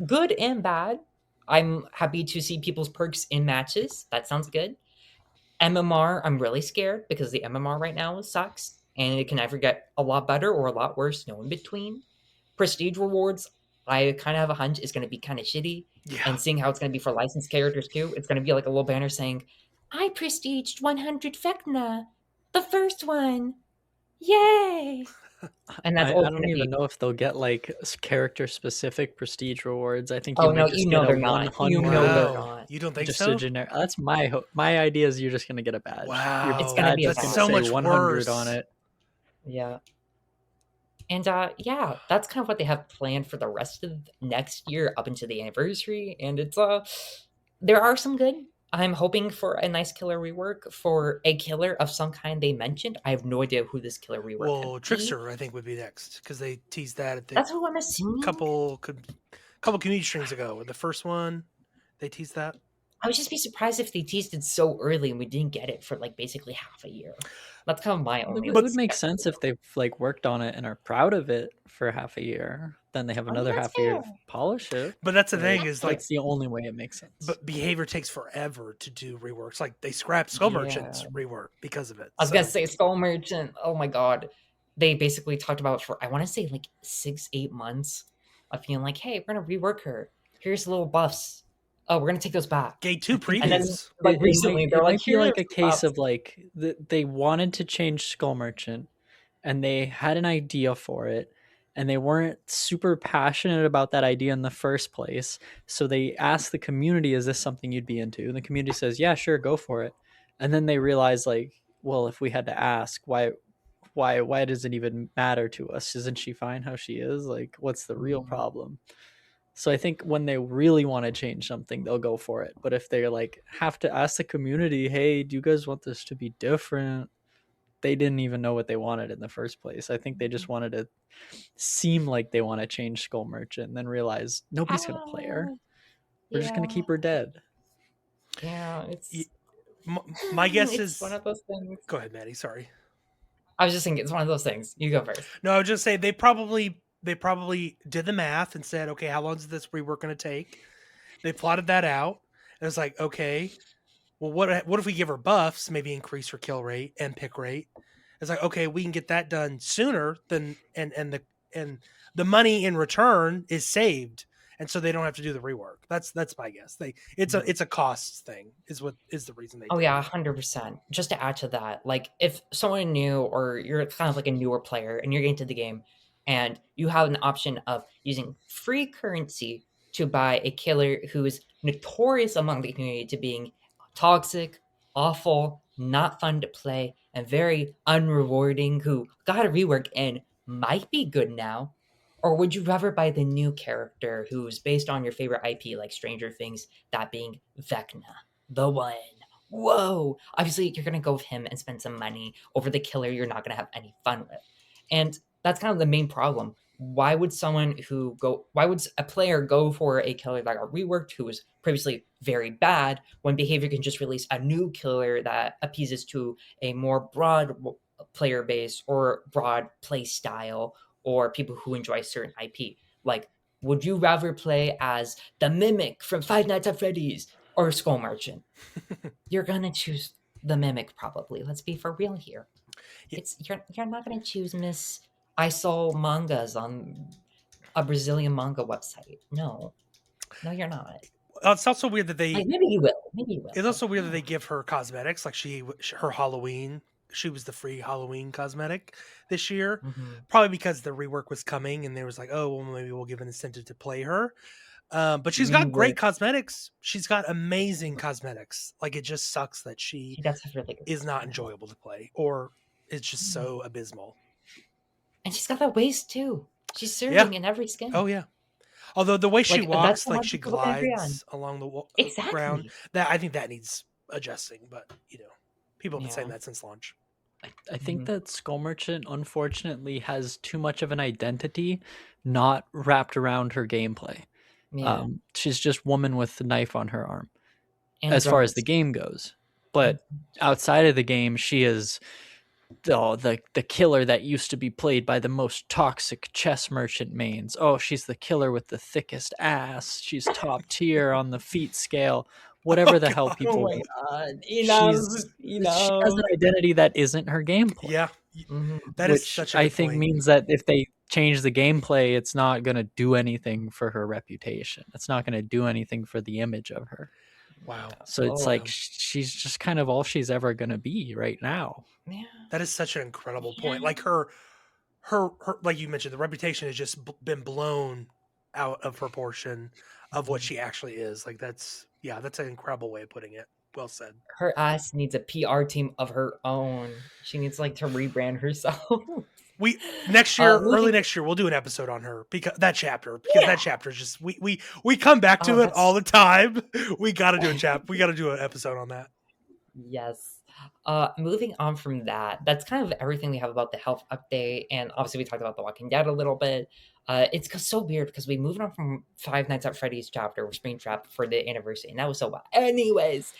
good and bad. I'm happy to see people's perks in matches. That sounds good. MMR, I'm really scared because the MMR right now sucks and it can either get a lot better or a lot worse, no in between. Prestige rewards, I kind of have a hunch is going to be kind of shitty. Yeah. And seeing how it's going to be for licensed characters too, it's going to be like a little banner saying, I prestiged 100 Vecna, the first one. Yay! And that's I all it's don't going to even be. know if they'll get like character specific prestige rewards. I think Oh, you might no, just you get know a they're not. 100. You know they're Wow. not. You don't think Just so? a generic. That's my idea is you're just gonna get a badge. Wow. It's gonna Badge be a is badge. gonna so say much 100 worse on it. Yeah. And yeah, that's kind of what they have planned for the rest of next year up into the anniversary. And it's there are some good. I'm hoping for a nice killer rework for a killer of some kind they mentioned. I have no idea who this killer rework Well, could be. Trickster, I think, would be next because they teased that at the That's who I'm assuming. couple community streams ago. The first one, they teased that. I would just be surprised if they teased it so early and we didn't get it for like basically half a year. That's kind of my only. It would make sense if they've like worked on it and are proud of it for half a year. Then they have another that's half a year to fair. polish it. But that's the Like, thing is like that's the only way it makes sense. But Behavior takes forever to do reworks. Like they scrapped Skull Merchant's rework because of it. I was gonna say Skull Merchant. Oh my god, they basically talked about for I want to say like 6-8 months of being like, hey, we're gonna rework her. Here's little buffs. Oh, we're gonna take those back. Gate 2 previews. And then like recently, they're it like, might be like a "Here's case buffs." of like they wanted to change Skull Merchant, and they had an idea for it, and they weren't super passionate about that idea in the first place. So they asked the community, "Is this something you'd be into?" And the community says, "Yeah, sure, go for it." And then they realize, like, well, if we had to ask, why does it even matter to us? Isn't she fine how she is? Like, what's the real problem? So I think when they really want to change something, they'll go for it. But if they're like have to ask the community, hey, do you guys want this to be different? They didn't even know what they wanted in the first place. I think they just wanted to seem like they want to change Skull Merchant and then realize nobody's gonna play her. We're just gonna keep her dead. Yeah, it's My guess It's one is. of those things. Go ahead, Maddie. Sorry. I was just thinking it's one of those things. You go first. No, I would just say they probably did the math and said, okay, how long is this rework going to take? They plotted that out. And it's like, okay, well, what if we give her buffs, maybe increase her kill rate and pick rate? It's like, okay, we can get that done sooner than and the money in return is saved, and so they don't have to do the rework. That's my guess. It's a cost thing is what is the reason they Oh did yeah, it. 100%. Just to add to that, like if someone new or you're kind of like a newer player and you're getting to the game and you have an option of using free currency to buy a killer who is notorious among the community to being toxic, awful, not fun to play, and very unrewarding, who got a rework and might be good now, or would you rather buy the new character who's based on your favorite IP like Stranger Things, that being Vecna, the one? Whoa, obviously you're gonna go with him and spend some money over the killer you're not gonna have any fun with. And that's kind of the main problem. Why would a player go for a killer that got reworked who was previously very bad when Behavior can just release a new killer that appeases to a more broad player base or broad play style or people who enjoy certain IP? Like, would you rather play as the Mimic from Five Nights at Freddy's or Skull Merchant? You're gonna choose the Mimic, probably. Let's be for real here. Yeah, You're not gonna choose Miss I saw mangas on a Brazilian manga website. No, no, you're not. it's also weird that they. Like maybe you will. Maybe you will. It's But also weird that no. they give her cosmetics. Like her Halloween. She was the free Halloween cosmetic this year, Mm-hmm. probably because the rework was coming, and they was like, oh, well, maybe we'll give an incentive to play her. But she's We got great would. cosmetics. She's got amazing cosmetics. Like it just sucks that she She does have really good is not cosmetics. enjoyable to play, or it's just Mm. so abysmal. And she's got that waist too. She's Yeah. serving in every skin. Oh yeah. Although the way she Like that's walks, the like one she thing people can agree on. glides along the ground, Exactly. that I think that needs adjusting. But people have been saying Yeah. that since launch. I think Mhm. that Skull Merchant unfortunately has too much of an identity not wrapped around her gameplay. Yeah. She's just woman with the knife on her arm And a as drum far as the pistol. game goes. But Mhm. outside of the game, she is the killer that used to be played by the most toxic chess merchant mains. Oh, she's the killer with the thickest ass. She's top tier on the feet scale. Oh Whatever the hell god. Oh people my want. god. She's she has an identity that isn't her gameplay, Yeah, Mhm. that is which such a I good think point. means that if they change the gameplay, it's not going to do anything for her reputation. It's not going to do anything for the image of her. Wow. So it's Oh, like she's just kind of all she's ever going to be right now. yeah. That is such an incredible point. Yeah. Like her like you mentioned, the reputation has just been blown out of proportion of what Mhm. she actually is. Like that's an incredible way of putting it. Well said. Her ass needs a PR team of her own. She needs like to rebrand herself. We next year, early Moving. next year, we'll do an episode on her because that Yeah. chapter is just we come back Oh, to it all that's the time. We got to do we got to do an episode on that. yes. Moving on from that, that's kind of everything we have about the health update, and obviously we talked about The Walking Dead a little bit. So weird because we moved on from Five Nights at Freddy's chapter with Springtrap for the anniversary, and that was so wild. Anyways,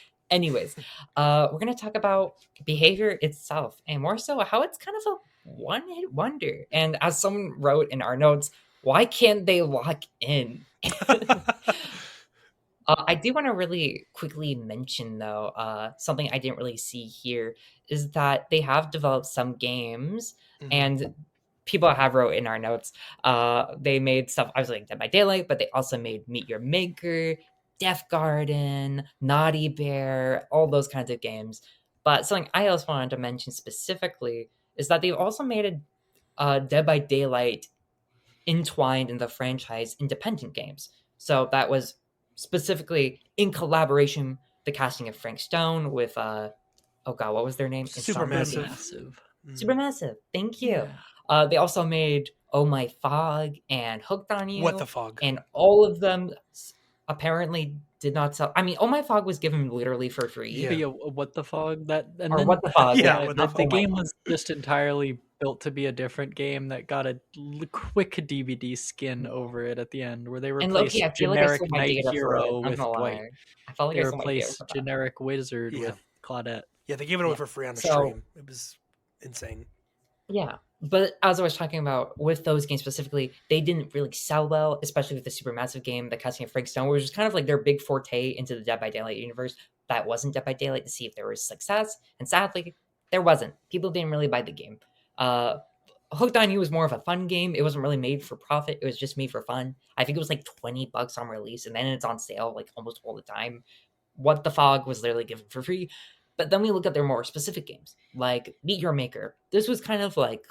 we're gonna talk about behavior itself, and more so how it's kind of a one-hit wonder. And as someone wrote in our notes, why can't they lock in? I do want to really quickly mention, though, something I didn't really see here is that they have developed some games, Mhm. and people have wrote in our notes. They made stuff. I was like Dead by Daylight, but they also made Meet Your Maker, Death Garden, Naughty Bear, all those kinds of games. But something I also wanted to mention specifically is that they've also made a Dead by Daylight entwined in the franchise independent games. So that was specifically in collaboration the casting of Frank Stone with oh god, what was their name? Insomniac. Supermassive. Supermassive. Mhm. Supermassive. Thank you. Yeah. They also made Oh My Fog and Hooked on What the You, fog? and all of them apparently did not sell. I mean, Oh My Fog was given literally for free, Yeah. What the fog that and or then What the Fog, Yeah. yeah, What the the Oh fog? My game Fog. was just entirely built to be a different game that got a quick DVD skin over it at the end where they And Loki, replaced I feel like I generic sold my knight data for it. hero I'm not with gonna white. lie. I felt like They I sold my data replaced for that. generic wizard Yeah. with Claudette. Yeah, they gave it away Yeah. for free on the So stream. It was insane. yeah, but as I was talking about with those games specifically, they didn't really sell well, especially with the Supermassive game, the Casting of Frank Stone, which was kind of like their big forte into the Dead by Daylight universe. That wasn't Dead by Daylight to see if there was success, and sadly, there wasn't. People didn't really buy the game. Uh, Hooked on You was more of a fun game. It wasn't really made for profit. It was just made for fun. I think it was like $20 on release, and then it's on sale like almost all the time. What the Fog was literally given for free. But then we look at their more specific games, like Meet Your Maker. This was kind of like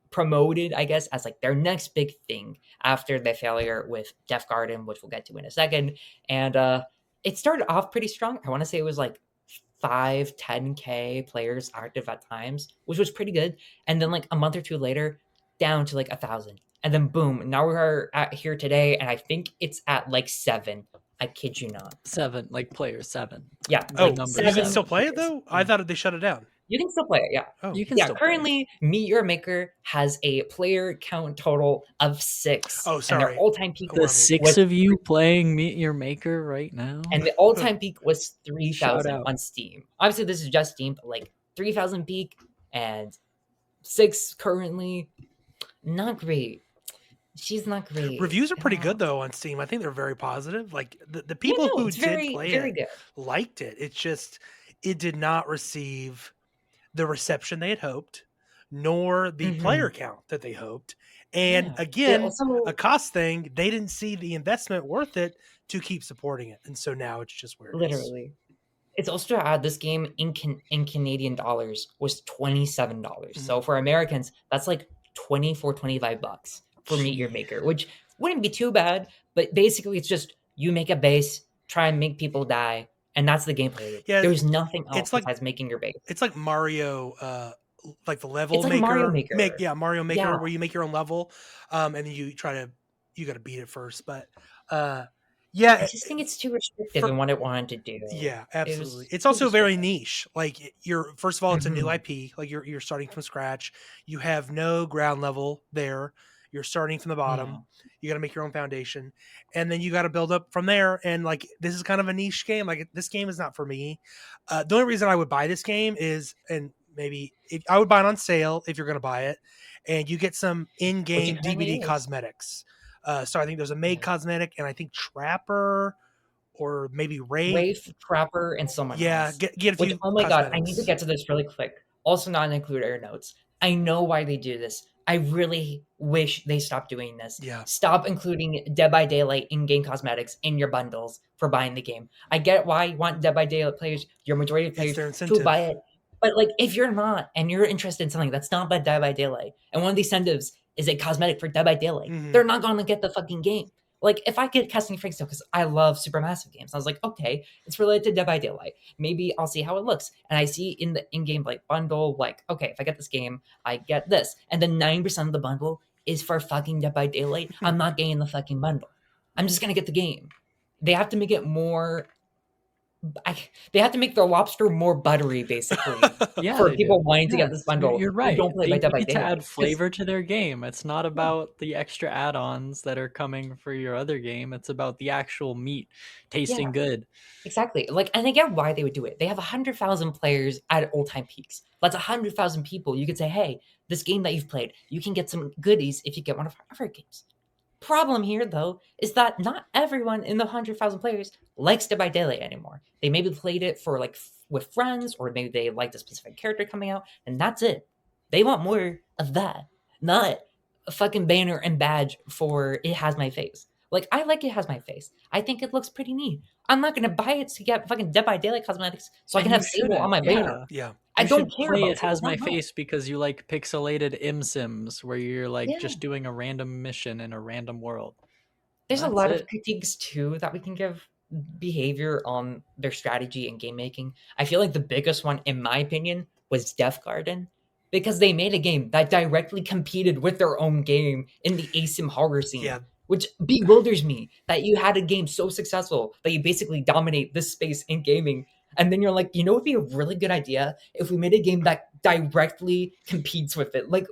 promoted, I guess, as like their next big thing after their failure with Def Garden, which we'll get to in a second. And it started off pretty strong. I want to say it was like 10K players active at times, which was pretty good. And then like a month or two later, down to like 1,000. And then boom, now we're at here today, and I think it's at like 7. I kid you not. 7, like players, 7. Yeah, The Oh, like number you can 7 still 7. play it players. though? I thought they shut it down. You can still play it, yeah. Oh, You can Yeah, still play. currently, Meet Your Maker has a player count total of 6. Oh, And sorry. their all-time peak We're The on was, mute. 6 of you playing Meet Your Maker right now. and the all-time peak was Shout 3,000 out. on Steam. Obviously, this is just Steam, but like 3,000 peak and 6 currently. Not great. She's not great. Reviews are pretty good though on Steam. I think they're very positive. Like the Yeah, people no, who it's did very, play very it good. liked it. It's just it did not receive the reception they had hoped, nor the player count that they hoped. And Yeah. They again, also, a cost thing, they didn't see the investment worth it to keep supporting it. And so now it's just where it is. literally, it's also to add this game in Canadian dollars was $27. So for Americans, that's like $25 for Meet Your Maker, which wouldn't be too bad. But basically, it's just you make a base, try and make people die, and that's the gameplay of it. Yeah, There's nothing else it's like besides making your base. it's like Mario like the level It's like maker. Mario Maker. Mario Maker Yeah. where you make your own level. And then you got to beat it first. But yeah, I just think it's too restrictive for- in what it wanted to do. yeah, absolutely. was It's too also very restrictive. niche. Like you're first of all, it's a new Mhm. IP. Like you're starting from scratch. You have no ground level there. You're starting from the bottom. Yeah. You got to make your own foundation, and then you got to build up from there. And like this is kind of a niche game. Like this game is not for me. The only reason I would buy this game is, and maybe if I would buy it on sale if you're going to buy it, and you get some in-game Which it currently DVD is. cosmetics. So I think there's a maid Yeah. cosmetic, and I think Trapper or maybe Rafe, Trapper, and someone yeah, else. get a Which, few. oh my god, I need to cosmetics. get to this really quick. Also, not include air notes. I know why they do this. I really wish they stopped doing this. Yeah. Stop including Dead by Daylight in-game cosmetics in your bundles for buying the game. I get why you want Dead by Daylight players, your majority of It's their players, to incentive. buy it. But like, if you're not and you're interested in something that's not by Dead by Daylight, and one of the incentives is a cosmetic for Dead by Daylight, Mhm. they're not going to get the fucking game. Like, if I get Casting Frank because I love Supermassive games, I was like, okay, it's related to Dead by Daylight. Maybe I'll see how it looks. And I see in the in-game like bundle, like, okay, if I get this game, I get this. And then 9% of the bundle is for fucking Dead by Daylight. I'm not getting the fucking bundle. I'm just gonna get the game. They have to make it more. They have to make their lobster more buttery, basically, Yeah, for they people do. wanting to get Yes, this bundle. You're who right. don't play They by Dead by need to Daylight. add 'Cause- flavor to their game. It's not about the extra add-ons that are coming for your other game. It's about the actual meat tasting good. Exactly. Like, and I get why they would do it. They have 100,000 players at all-time peaks. That's 100,000 people. You could say, hey, this game that you've played, you can get some goodies if you get one of our other games. Problem here, though, is that not everyone in the 100,000 players likes Dead by Daylight anymore. They maybe played it for like with friends, or maybe they liked a specific character coming out, and that's it. They want more of that, not a fucking banner and badge for It Has My Face. Like, I like It Has My Face. I think it looks pretty neat. I'm not gonna buy it to get fucking Dead by Daylight cosmetics so I can And have you Sable on my shouldn't, banner. Yeah. I You don't should care play about It Has Sable. My No. Face because you like pixelated Sims where you're like Yeah. just doing a random mission in a random world. There's a That's lot it. of critiques too that we can give Behavior on their strategy and game making. I feel like the biggest one, in my opinion, was Def Garden, because they made a game that directly competed with their own game in the ASIM horror scene. Yeah. Which bewilders me that you had a game so successful that you basically dominate this space in gaming. And then you're like, you know, it would be a really good idea if we made a game that directly competes with it. Like,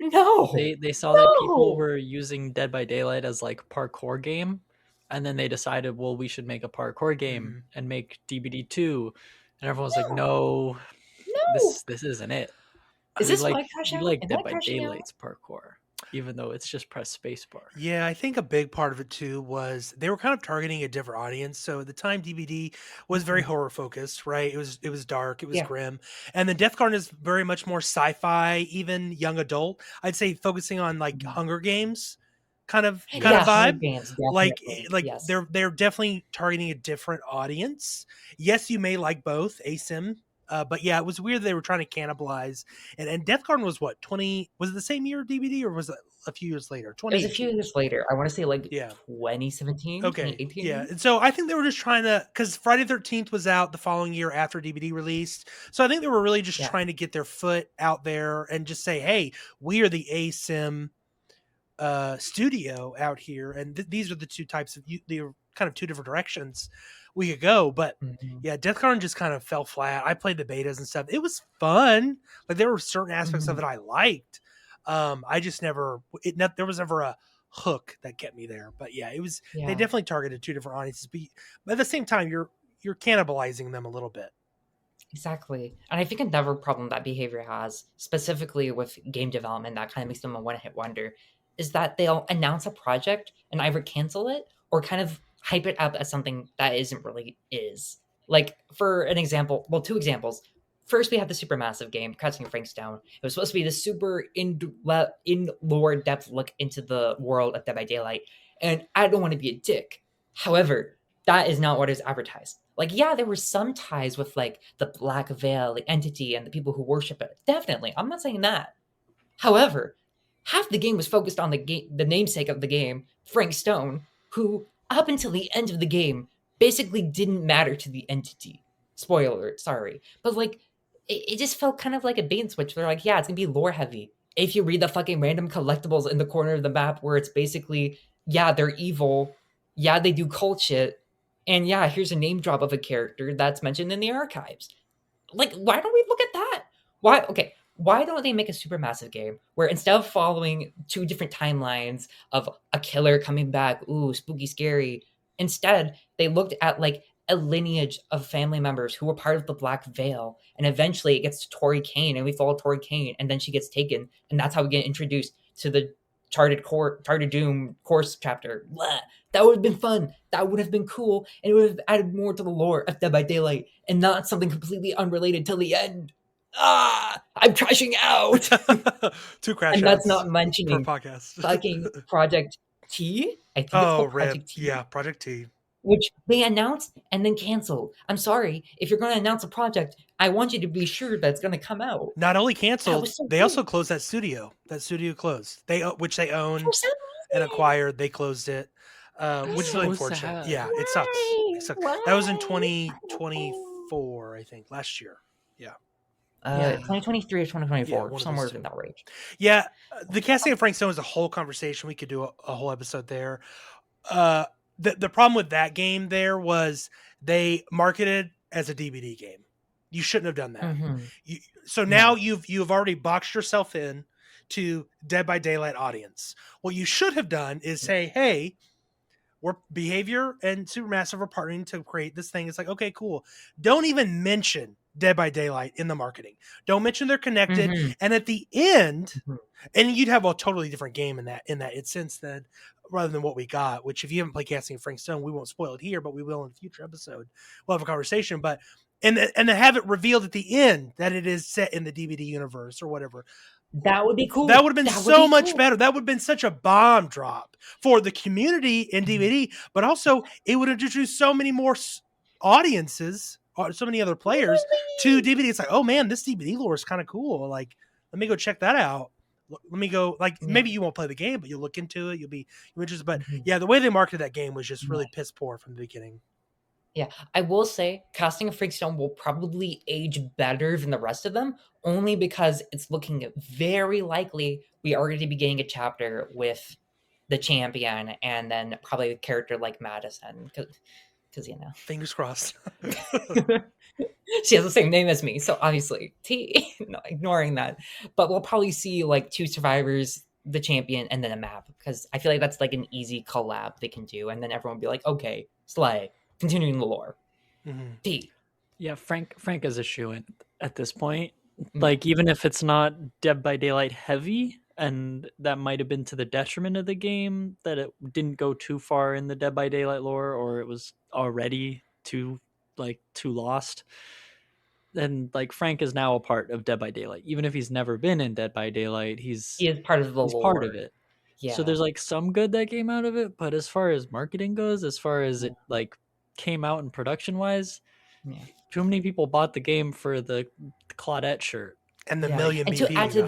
no. They saw that people No! were using Dead by Daylight as like parkour game, and then they decided, well, we should make a parkour game and make DBD2 And everyone's like, no, No. this isn't it. Is We this like why I crash we out? like Am Dead I by crashing out? Daylight's parkour, even though it's just press spacebar. Yeah, I think a big part of it too was they were kind of targeting a different audience. So at the time, DVD was very Mhm. horror focused, right? It was dark, it was Yeah. grim, and then Death Garden is very much more sci-fi, even young adult. I'd say focusing on like Mhm. Hunger Games, kind of Yeah, Hunger vibe. Games, Like definitely. like Yes. they're definitely targeting a different audience. Yes, you may like both ASIM. But yeah, it was weird they were trying to cannibalize. And Death Garden was what, 20? Was it the same year DVD or was it a few years later? It was a few 2018. years later. I wanna say, like, Yeah. 2017, Okay. 2018, Yeah. maybe? And so I think they were just trying to, because Friday the 13th was out the following year after DVD released. So I think they were really just Yeah. trying to get their foot out there and just say, hey, we are the ASIM studio out here. And these are the two types of, the kind of two different directions we could go. But Mhm. yeah, Death Garden just kind of fell flat. I played the betas and stuff. It was fun. Like there were certain aspects of Mhm. it I liked. I just never, there was never a hook that kept me there. But yeah, they Yeah. definitely targeted two different audiences. But at the same time, you're cannibalizing them a little bit. Exactly. And I think another problem that Behavior has, specifically with game development that kind of makes them a one-hit wonder, is that they'll announce a project and either cancel it or kind of hype it up as something that isn't really is. Like, for an example, well, two examples. First, we have the supermassive game, Crossing Frankstone. It was supposed to be the super in lore depth look into the world of Dead by Daylight. And I don't want to be a dick. However, that is not what is advertised. Like, yeah, there were some ties with like the Black Veil, the entity, and the people who worship it. Definitely, I'm not saying that. However, half the game was focused on the namesake of the game, Frank Stone, who up until the end of the game basically didn't matter to the entity. Spoiler alert, sorry, but like it just felt kind of like a bait and switch. They're like, yeah, it's gonna be lore heavy. If you read the fucking random collectibles in the corner of the map, where it's basically, yeah, they're evil, yeah, they do cult shit, and yeah, here's a name drop of a character that's mentioned in the archives. Like, why don't we look at that? Why? Okay, why don't they make a supermassive game where instead of following two different timelines of a killer coming back, ooh, spooky, scary, instead they looked at like a lineage of family members who were part of the Black Veil, and eventually it gets to Tori Kane, and we follow Tori Kane, and then she gets taken, and that's how we get introduced to the Charted Doom course chapter. Blah. That would have been fun. That would have been cool, and it would have added more to the lore of Dead by Daylight, and not something completely unrelated till the end. Ah, I'm crashing out. Two crash And that's outs not per mentioning podcast. fucking Project T. I think it's Oh, called rip. Project T, Yeah, Project T. which they announced and then canceled. I'm sorry. If you're going to announce a project, I want you to be sure that it's going to come out. Not only That canceled, was so they also weird. closed that studio. That studio closed. Which they For owned some and reason. acquired. They closed it, That's which is really so unfortunate. sad. Yeah, it sucks. Why? It sucks. That was in Why? I don't know. 2024, I think, last year. Yeah, Yeah. 2023 or yeah, 2024, one of those somewhere two. in that range. Yeah, the casting of Frank Stone is a whole conversation. We could do a whole episode there. Uh, the problem with that game there was they marketed as a DVD game. You shouldn't have done that. Mhm. You, so now No. you've already boxed yourself in to Dead by Daylight audience. What you should have done is say, hey, we're Behavior and Supermassive are partnering to create this thing. It's like, okay, cool. Don't even mention Dead by Daylight in the marketing. Don't mention they're connected. Mhm. And at the end, Mhm. and you'd have a totally different game in that instance than rather than what we got. Which if you haven't played Casting of Frank Stone, we won't spoil it here, but we will in a future episode. We'll have a conversation. But and then have it revealed at the end that it is set in the DVD universe or whatever. That would be That cool. would have been That would so be much cool. better. That would have been such a bomb drop for the community in Mhm. DVD, but also it would introduce so many more audiences, or so many other players to Literally. DVD. It's like, oh man, this DVD lore is kind of cool. Like, let me go check that out. Let me go. Like, Yeah. maybe you won't play the game, but you'll look into it. You'll be interested. But Mhm. yeah, the way they marketed that game was just Yeah. really piss poor from the beginning. Yeah, I will say Casting of Freakstone will probably age better than the rest of them, only because it's looking very likely we are going to be getting a chapter with the champion and then probably a character like Madison, because you know. Fingers crossed. She has the same name as me, so obviously T. No, ignoring that, but we'll probably see like two survivors, the champion, and then a map because I feel like that's like an easy collab they can do, and then everyone will be like, okay, slay, continuing the lore. Mhm. T. Yeah, Frank is a shoo-in at this point. Yeah. Like, even if it's not Dead by Daylight heavy, and that might have been to the detriment of the game, that it didn't go too far in the Dead by Daylight lore, or it was already too lost. Then like Frank is now a part of Dead by Daylight. Even if he's never been in Dead by Daylight, He is part of the he's part of lore. it. So Yeah. there's like some good that came out of it, but as far as marketing goes, as far as Yeah. it like came out in production wise, Yeah. too many people bought the game for the Claudette shirt. And the Yeah. million And to BP add he to got.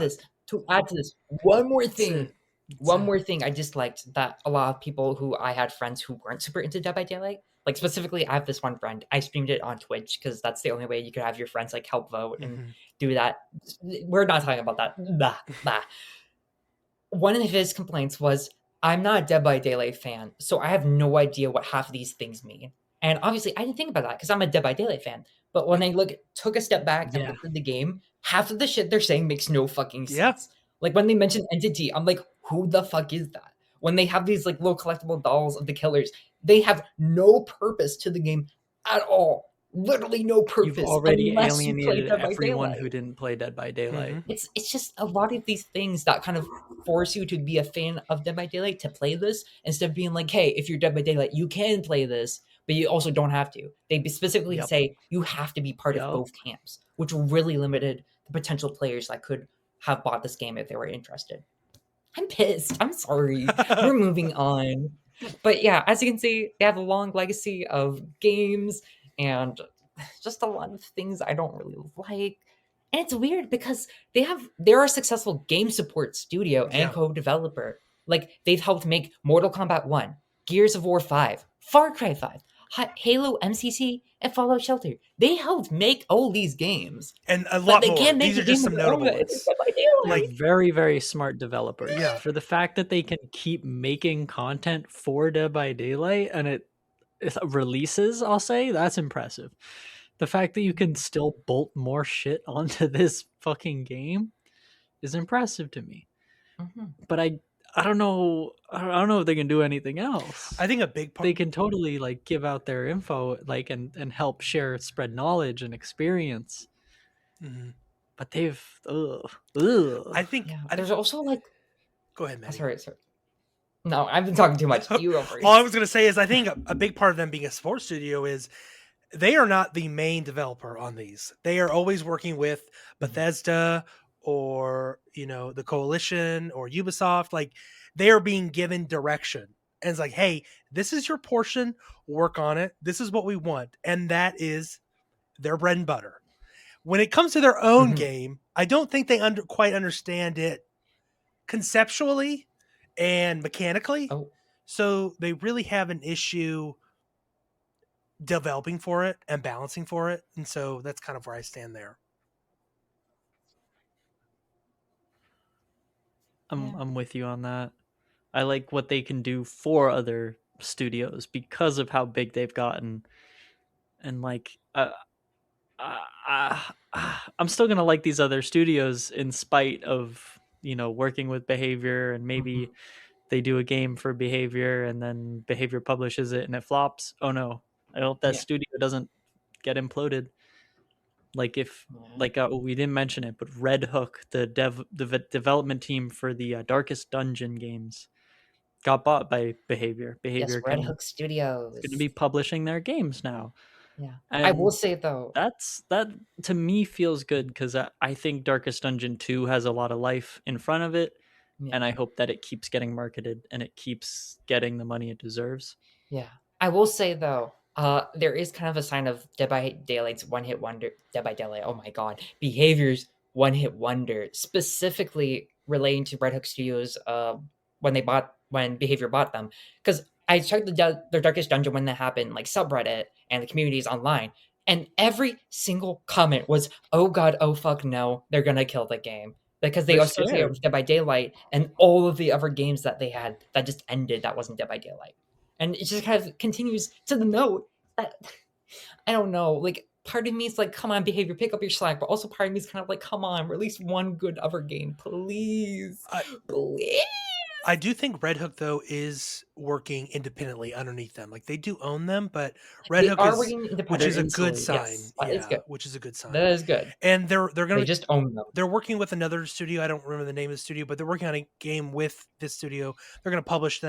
this, one more That's thing. it. That's One it. more thing I disliked that a lot of people who I had friends who weren't super into Dead by Daylight, like specifically, I have this one friend. I streamed it on Twitch because that's the only way you could have your friends like help vote and Mhm. do that. We're not talking about that. Blah, blah. One of his complaints was, I'm not a Dead by Daylight fan, so I have no idea what half of these things mean. And obviously, I didn't think about that because I'm a Dead by Daylight fan. But when I took a step back and Yeah. looked at the game, half of the shit they're saying makes no fucking Yeah. sense. Like when they mention entity, I'm like, who the fuck is that? When they have these like little collectible dolls of the killers, they have no purpose to the game at all. Literally no You've purpose already unless you play alienated Dead by everyone who Daylight. didn't play Dead by Daylight. Mhm. It's just a lot of these things that kind of force you to be a fan of Dead by Daylight to play this instead of being like, hey, if you're Dead by Daylight, you can play this, but you also don't have to. They specifically Yep. say you have to be part of Yep. both camps, which really limited the potential players that could have bought this game if they were interested. I'm pissed. I'm sorry. We're moving on. But yeah, as you can see, they have a long legacy of games and just a lot of things I don't really like. And it's weird because they're a successful game support studio and Yeah. co-developer. Like they've helped make Mortal Kombat 1, Gears of War 5, Far Cry 5, Halo MCC, and Fallout Shelter. They helped make all these games, And a but lot they more. can't make These a are just game of some their own notable that isn't ones. Dead by They're Daylight. very, very smart developers. Yeah. For the fact that they can keep making content for Dead by Daylight and it releases, I'll say, that's impressive. The fact that you can still bolt more shit onto this fucking game is impressive to me. Mhm. But I don't know. I don't know if they can do anything else. I think a big part. They can totally like give out their info, like and help share, spread knowledge and experience. Mhm. But they've I think. Yeah, I, there's also like, go ahead, Maddie. sorry. No, I've been talking too much. You go All I first. was going to say is I think a big part of them being a sports studio is they are not the main developer on these. They are always working with Bethesda or the Coalition or Ubisoft. Like they are being given direction, and it's like, hey, this is your portion. Work on it. This is what we want, and that is their bread and butter. When it comes to their own Mhm. game, I don't think they quite understand it conceptually and mechanically. Oh, So they really have an issue developing for it and balancing for it. And so that's kind of where I stand there. yeah. I'm with you on that. I like what they can do for other studios because of how big they've gotten, and like I'm still gonna like these other studios in spite of working with Behavior, and Mhm. maybe they do a game for Behavior and then Behavior publishes it and it flops. Oh no, I hope that Yeah. studio doesn't get imploded. Like if Yeah. like we didn't mention it, but Red Hook, the development team for the Darkest Dungeon games, got bought by Behavior. Yes, Behavior Red can Hook is going to Studios. be publishing their games now, Yeah. I will and say though, that to me feels good because I think Darkest Dungeon 2 has a lot of life in front of it, yeah. and I hope that it keeps getting marketed and it keeps getting the money it deserves. Yeah. I will say though, there is kind of a sign of Dead by Daylight's one hit wonder. Dead by Daylight. Oh my god, Behavior's one hit wonder, specifically relating to Red Hook Studios. When Behavior bought them, because I checked their Darkest Dungeon when that happened, like subreddit and the communities online, and every single comment was, "Oh god, oh fuck, no, they're gonna kill the game." Because they They're associate it scared. with Dead by Daylight and all of the other games that they had that just ended that wasn't Dead by Daylight. And it just kind of continues to the note that I don't know, like part of me is like, come on, Behavior, pick up your slack, but also part of me is kind of like, come on, release one good other game, please, I, please. I do think Red Hook though is working independently underneath them. Like they do own them, but Red They Hook are is, working which is a good independently. sign. Yes, that is Yeah, good. which is a good sign. That is good. And they're They gonna just own them. they're working with another studio. I don't remember the name of the studio, but they're working on a game with this studio. They're gonna publish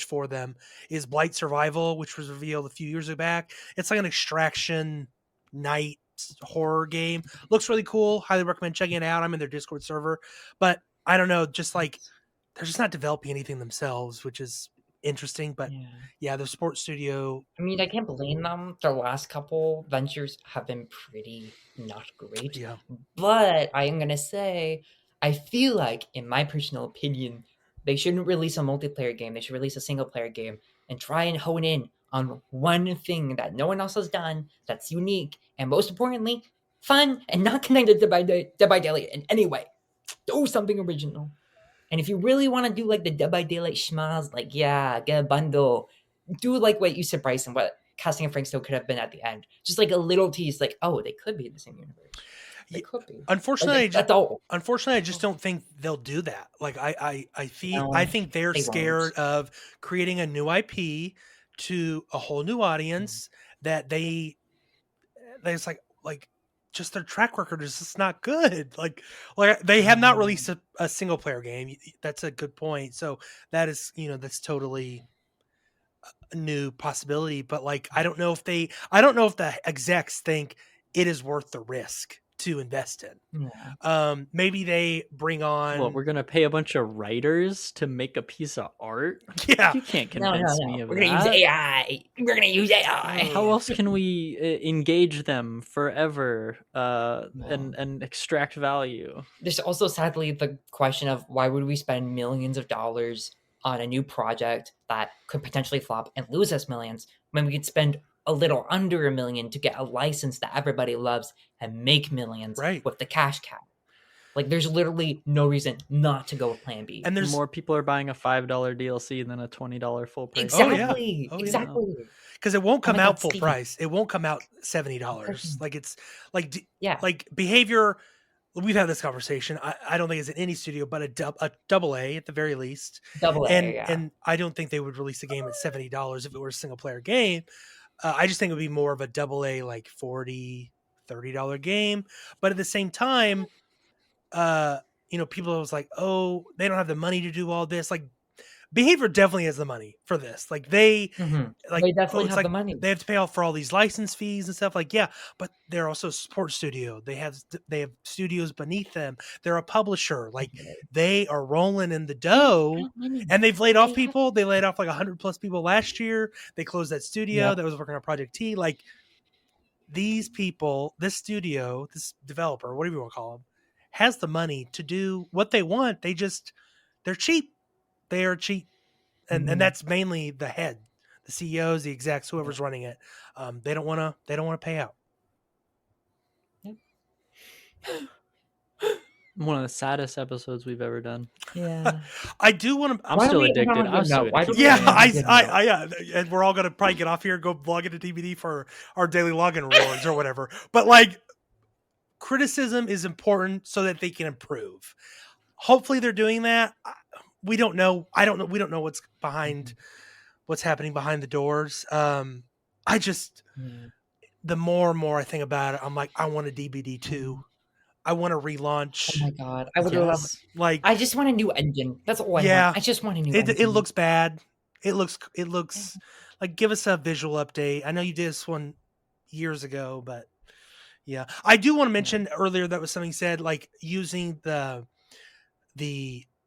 for them is Blight Survival, which was revealed a few years back. It's like an extraction night horror game. Looks really cool. Highly recommend checking it out. I'm in their Discord server, but I don't know, just like they're just not developing anything themselves, which is interesting. But Yeah. yeah, the sports studio. I mean, I can't blame them. Their last couple ventures have been pretty not great. Yeah, But I am gonna say, I feel like, in my personal opinion, they shouldn't release a multiplayer game. They should release a single player game and try and hone in on one thing that no one else has done that's unique and most importantly, fun and not connected to Dead by Daylight in any way. Do something original. And if you really want to do like the Dead by Daylight schmaz, like yeah, get a bundle, do like what you said, Bryce, and what Casting and Frank still could have been at the end. Just like a little tease, like oh, they could be in the same universe. They yeah. could be. Unfortunately, That's all. unfortunately, I just don't think they'll do that. Like I No, think they're they won't. scared of creating a new IP to a whole new Yeah. audience that they it's like just their track record is just not good. Like they have not No. released a single player game. That's a good point. So that is, that's totally a new possibility. But like I don't know if the execs think it is worth the risk to invest in. Yeah. Maybe they bring Well, on we're gonna pay a bunch of writers to make a piece of art. yeah. You can't No, no, convince no. me of We're gonna use that. AI. We're gonna use AI. How else can we engage them forever No. and extract value? There's also sadly the question of why would we spend millions of dollars on a new project that could potentially flop and lose us millions when we could spend a little under $1 million to get a license that everybody loves and make millions Right. with the cash cow. Like there's literally no reason not to go with Plan B. And there's More people are buying a $5 DLC than a $20 full price. Oh, yeah. Exactly. Oh, yeah. Exactly. because it won't Oh come my out God, full Steven. price. It won't come out $70. Of course not. Like it's like Yeah. like behavior. We've had this conversation. I don't think it's in any studio, but a double A at the very least. Double A, yeah. And I don't think they would release a game at $70 if it were a single player game. I just think it would be more of a double A, like $40-$30 game. But at the same time, people was like, oh, they don't have the money to do all this. Like behavior definitely has the money for this. Like they like They definitely it's have like the money. they have to pay off for all these license fees and stuff. Like, yeah, but they're also a sports studio. They have studios beneath them. They're a publisher. Like they are rolling in the dough, and they've laid off people. They laid off like 100+ people last year. They closed that studio that was working on Project T. Like these people, this studio, this developer, whatever you want to call them, has the money to do what they want. They're cheap. They are cheap. And that's mainly the head, the CEOs, the execs, whoever's running it. They don't want to pay out. One of the saddest episodes we've ever done. Yeah. I do want to. I'm still addicted. I'm still Why do addicted. we Yeah, end on a good note? yeah, and we're all gonna probably get off here and go log into DVD for our daily login rewards or whatever. But like, criticism is important so that they can improve. Hopefully, they're doing that. We don't know. I don't know. We don't know what's happening behind the doors. I just the more and more I think about it, I'm like, I want a DVD too. I want to relaunch. Oh my God. I would love like I just want a new engine. That's all I Yeah. want. I just want a new it engine. looks bad. It looks like, give us a visual update. I know you did this one years ago, but yeah. I do want to mention earlier that was something said, like using the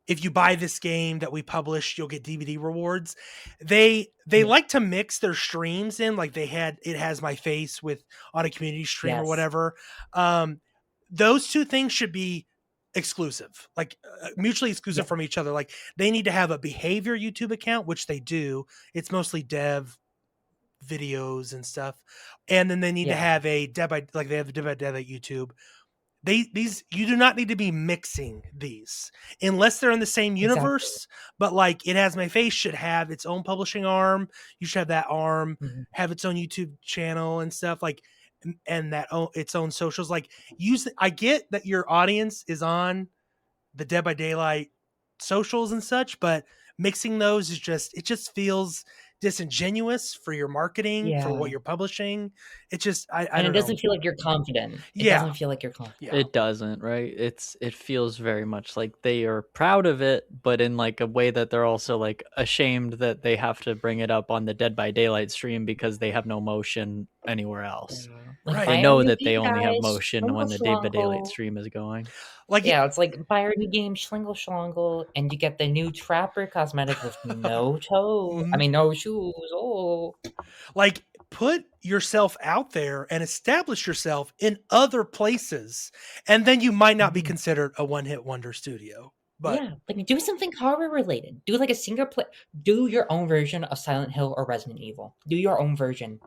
if you buy this game that we publish, you'll get DVD rewards. They like to mix their streams in, like it has my face with on a community stream or Yes. whatever. Those two things should be exclusive, like mutually exclusive from each other. Like they need to have a behavior YouTube account, which they do. It's mostly dev videos and stuff. And then they need to have a they have a Dead by Daylight YouTube. You do not need to be mixing these unless they're in the same universe. Exactly. But like it has my face should have its own publishing arm. You should have that arm have its own YouTube channel and stuff, like, and its own socials. Like I get that your audience is on the Dead by Daylight socials and such, but mixing those is it just feels disingenuous for your marketing, for what Yeah. you're publishing. It just, I And it don't know. doesn't feel like you're confident. It Yeah. doesn't feel like you're confident. Yeah. It doesn't, right? It feels very much like they are proud of it, but in like a way that they're also like ashamed that they have to bring it up on the Dead by Daylight stream because they have no motion anywhere else. Yeah. Like, Right. They buy our know new that they game, only have guys. motion when Schlingle the Dead by Daylight schlongle. stream is going. Like, Yeah, it's like buy our new game, Schlingle schlongle, and you get the new Trapper cosmetic with no toe. I Mhm. mean, no shoes. Oh. like put yourself out there and establish yourself in other places, and then you might not be Mhm. considered a one-hit wonder studio. But Yeah, like do something horror related. Do like a single play. Do your own version of Silent Hill or Resident Evil. Do your own version.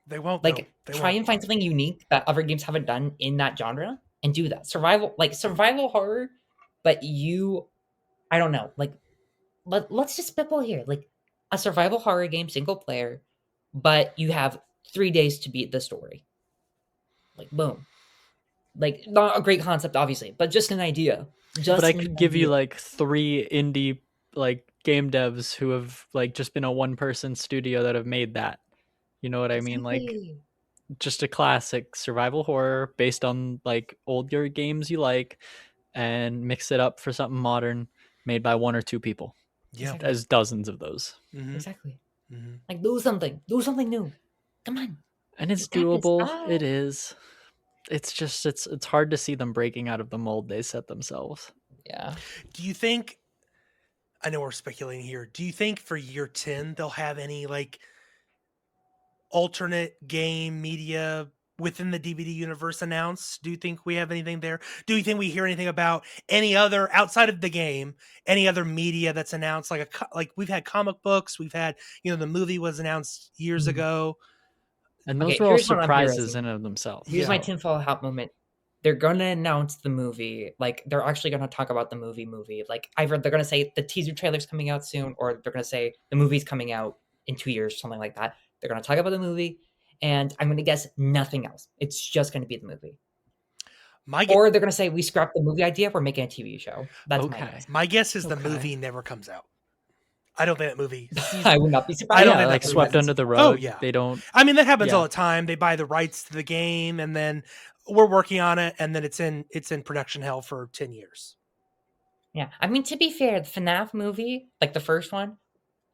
they won't, though. Like They try won't. and find something unique that other games haven't done in that genre, and do that survival horror. But I don't know. Like let's just spitball here. Like a survival horror game, single player, but you have 3 days to beat the story. Like boom. Like not a great concept, obviously, but just an idea. Just But I an could give you idea. like 3 indie like game devs who have like just been a one person studio that have made that. You know what I mean? Like Exactly. just a classic survival horror based on like older games you like and mix it up for something modern made by 1 or 2 people. Yeah. Exactly. There's dozens of those. Mhm. Exactly. Mhm. Like do something. Do something new. Come on. And it's You got this. doable. Ah. It is. It's just it's hard to see them breaking out of the mold they set themselves. Yeah. Do you think, I know we're speculating here, do you think for year 10 they'll have any like alternate game media within the DVD universe announced? Do you think we have anything there? Do you think we hear anything about any other, outside of the game, any other media that's announced? Like we've had comic books, we've had, the movie was announced years Mhm. ago. And those Okay, were all here's what I'm surprises theorizing. in and of themselves. Here's my Yeah. tinfoil hat moment. They're gonna announce the movie. Like they're actually gonna talk about the movie. Like either they're gonna say the teaser trailer's coming out soon, or they're gonna say the movie's coming out in 2 years, something like that. They're gonna talk about the movie, and I'm gonna guess nothing else. It's just gonna be the movie. My gu- Or they're gonna say we scrapped the movie idea, we're making a TV show. That's my Okay. guess. my guess is the Okay. movie never comes out. I don't think that movie I would not be surprised. I don't Yeah, think like that movie swept is- under the rug. Oh, yeah. They don't. I mean, that happens Yeah. all the time. They buy the rights to the game, and then we're working on it, and then it's in production hell for 10 years. Yeah, I mean, to be fair, the FNAF movie, like the first one,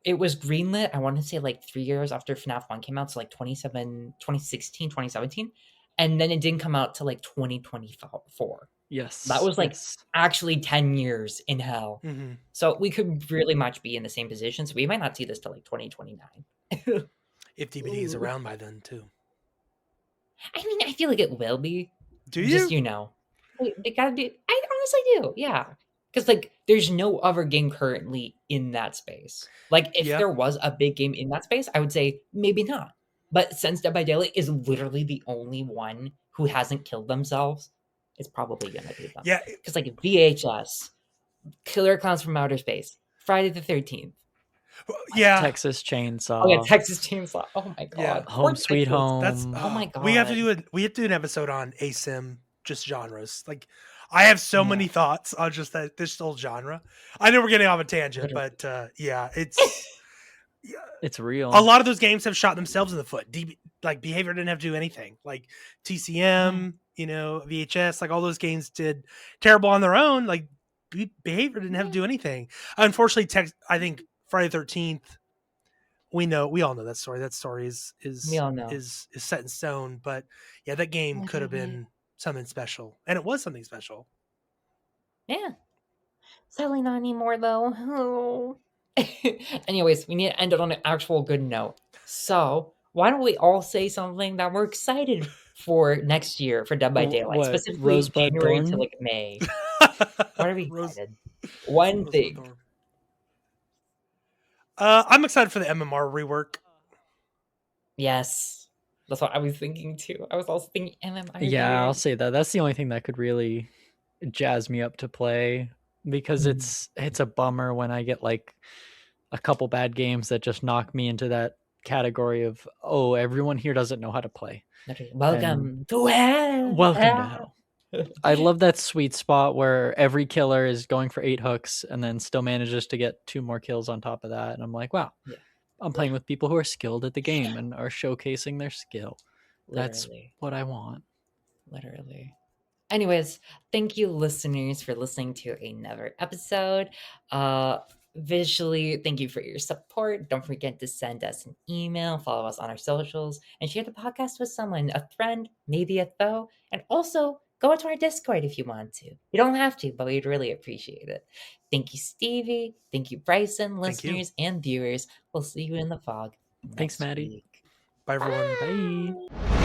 it was greenlit, I want to say like 3 years after FNAF 1 came out, so like 2016, 2017, and then it didn't come out till like 2024. Yes. That was like yes. actually 10 years in hell. Mm-hmm. So we could really much be in the same position, so we might not see this till like 2029. If DVD is Ooh. around by then, too. I mean, I feel like it will be. Do you? Just, they gotta do. I honestly do, yeah. Because like, there's no other game currently in that space. Like, if Yeah. there was a big game in that space, I would say maybe not. But since Dead by Daylight is literally the only one who hasn't killed themselves, it's probably gonna be them. Yeah. Because like VHS, Killer Clowns from Outer Space, Friday the 13th. Yeah. Texas Chainsaw. Oh yeah, Texas Chainsaw. Oh my god. Yeah. Poor Home Sweet Texas. Home. That's Oh my We have to God. do an episode on ASIM, just genres. Like, I have so Yeah. many thoughts on just this whole genre. I know we're getting off a tangent, Literally. but yeah, it's It's real. a lot of those games have shot themselves in the foot. Like Behavior didn't have to do anything. Like TCM, VHS, like all those games did terrible on their own. Like Behavior didn't have to do anything. Unfortunately, I think Friday the 13th. We all know that story. That story We all know. is set in stone. But yeah, that game could have been something special, and it was something special. Yeah. Sadly not anymore though. Oh. Anyways, we need to end it on an actual good note. So why don't we all say something that we're excited for next year for Dead by Daylight, What, specifically Rosebud January to Thorn? like May. What are we Rose- excited? One Rosebud thing. Thorn. I'm excited for the MMR rework. Yes. That's what I was thinking too. I was also thinking MMI. Yeah, I'll say that. That's the only thing that could really jazz me up to play because it's a bummer when I get like a couple bad games that just knock me into that category of, oh, everyone here doesn't know how to play. Welcome to hell. Welcome to hell. I love that sweet spot where every killer is going for 8 hooks and then still manages to get 2 more kills on top of that. And I'm like, wow, Yeah. I'm playing with people who are skilled at the game and are showcasing their skill. That's Literally. what I want. Literally. Anyways, thank you, listeners, for listening to another episode. Visually, thank you for your support. Don't forget to send us an email, follow us on our socials, and share the podcast with someone, a friend, maybe a foe. And also, go into our Discord if you want to. You don't have to, but we'd really appreciate it. Thank you, Stevie. Thank you, Bryson, Thank you. listeners and viewers. We'll see you in the fog Thanks, next Maddie. week. Bye, everyone. Bye.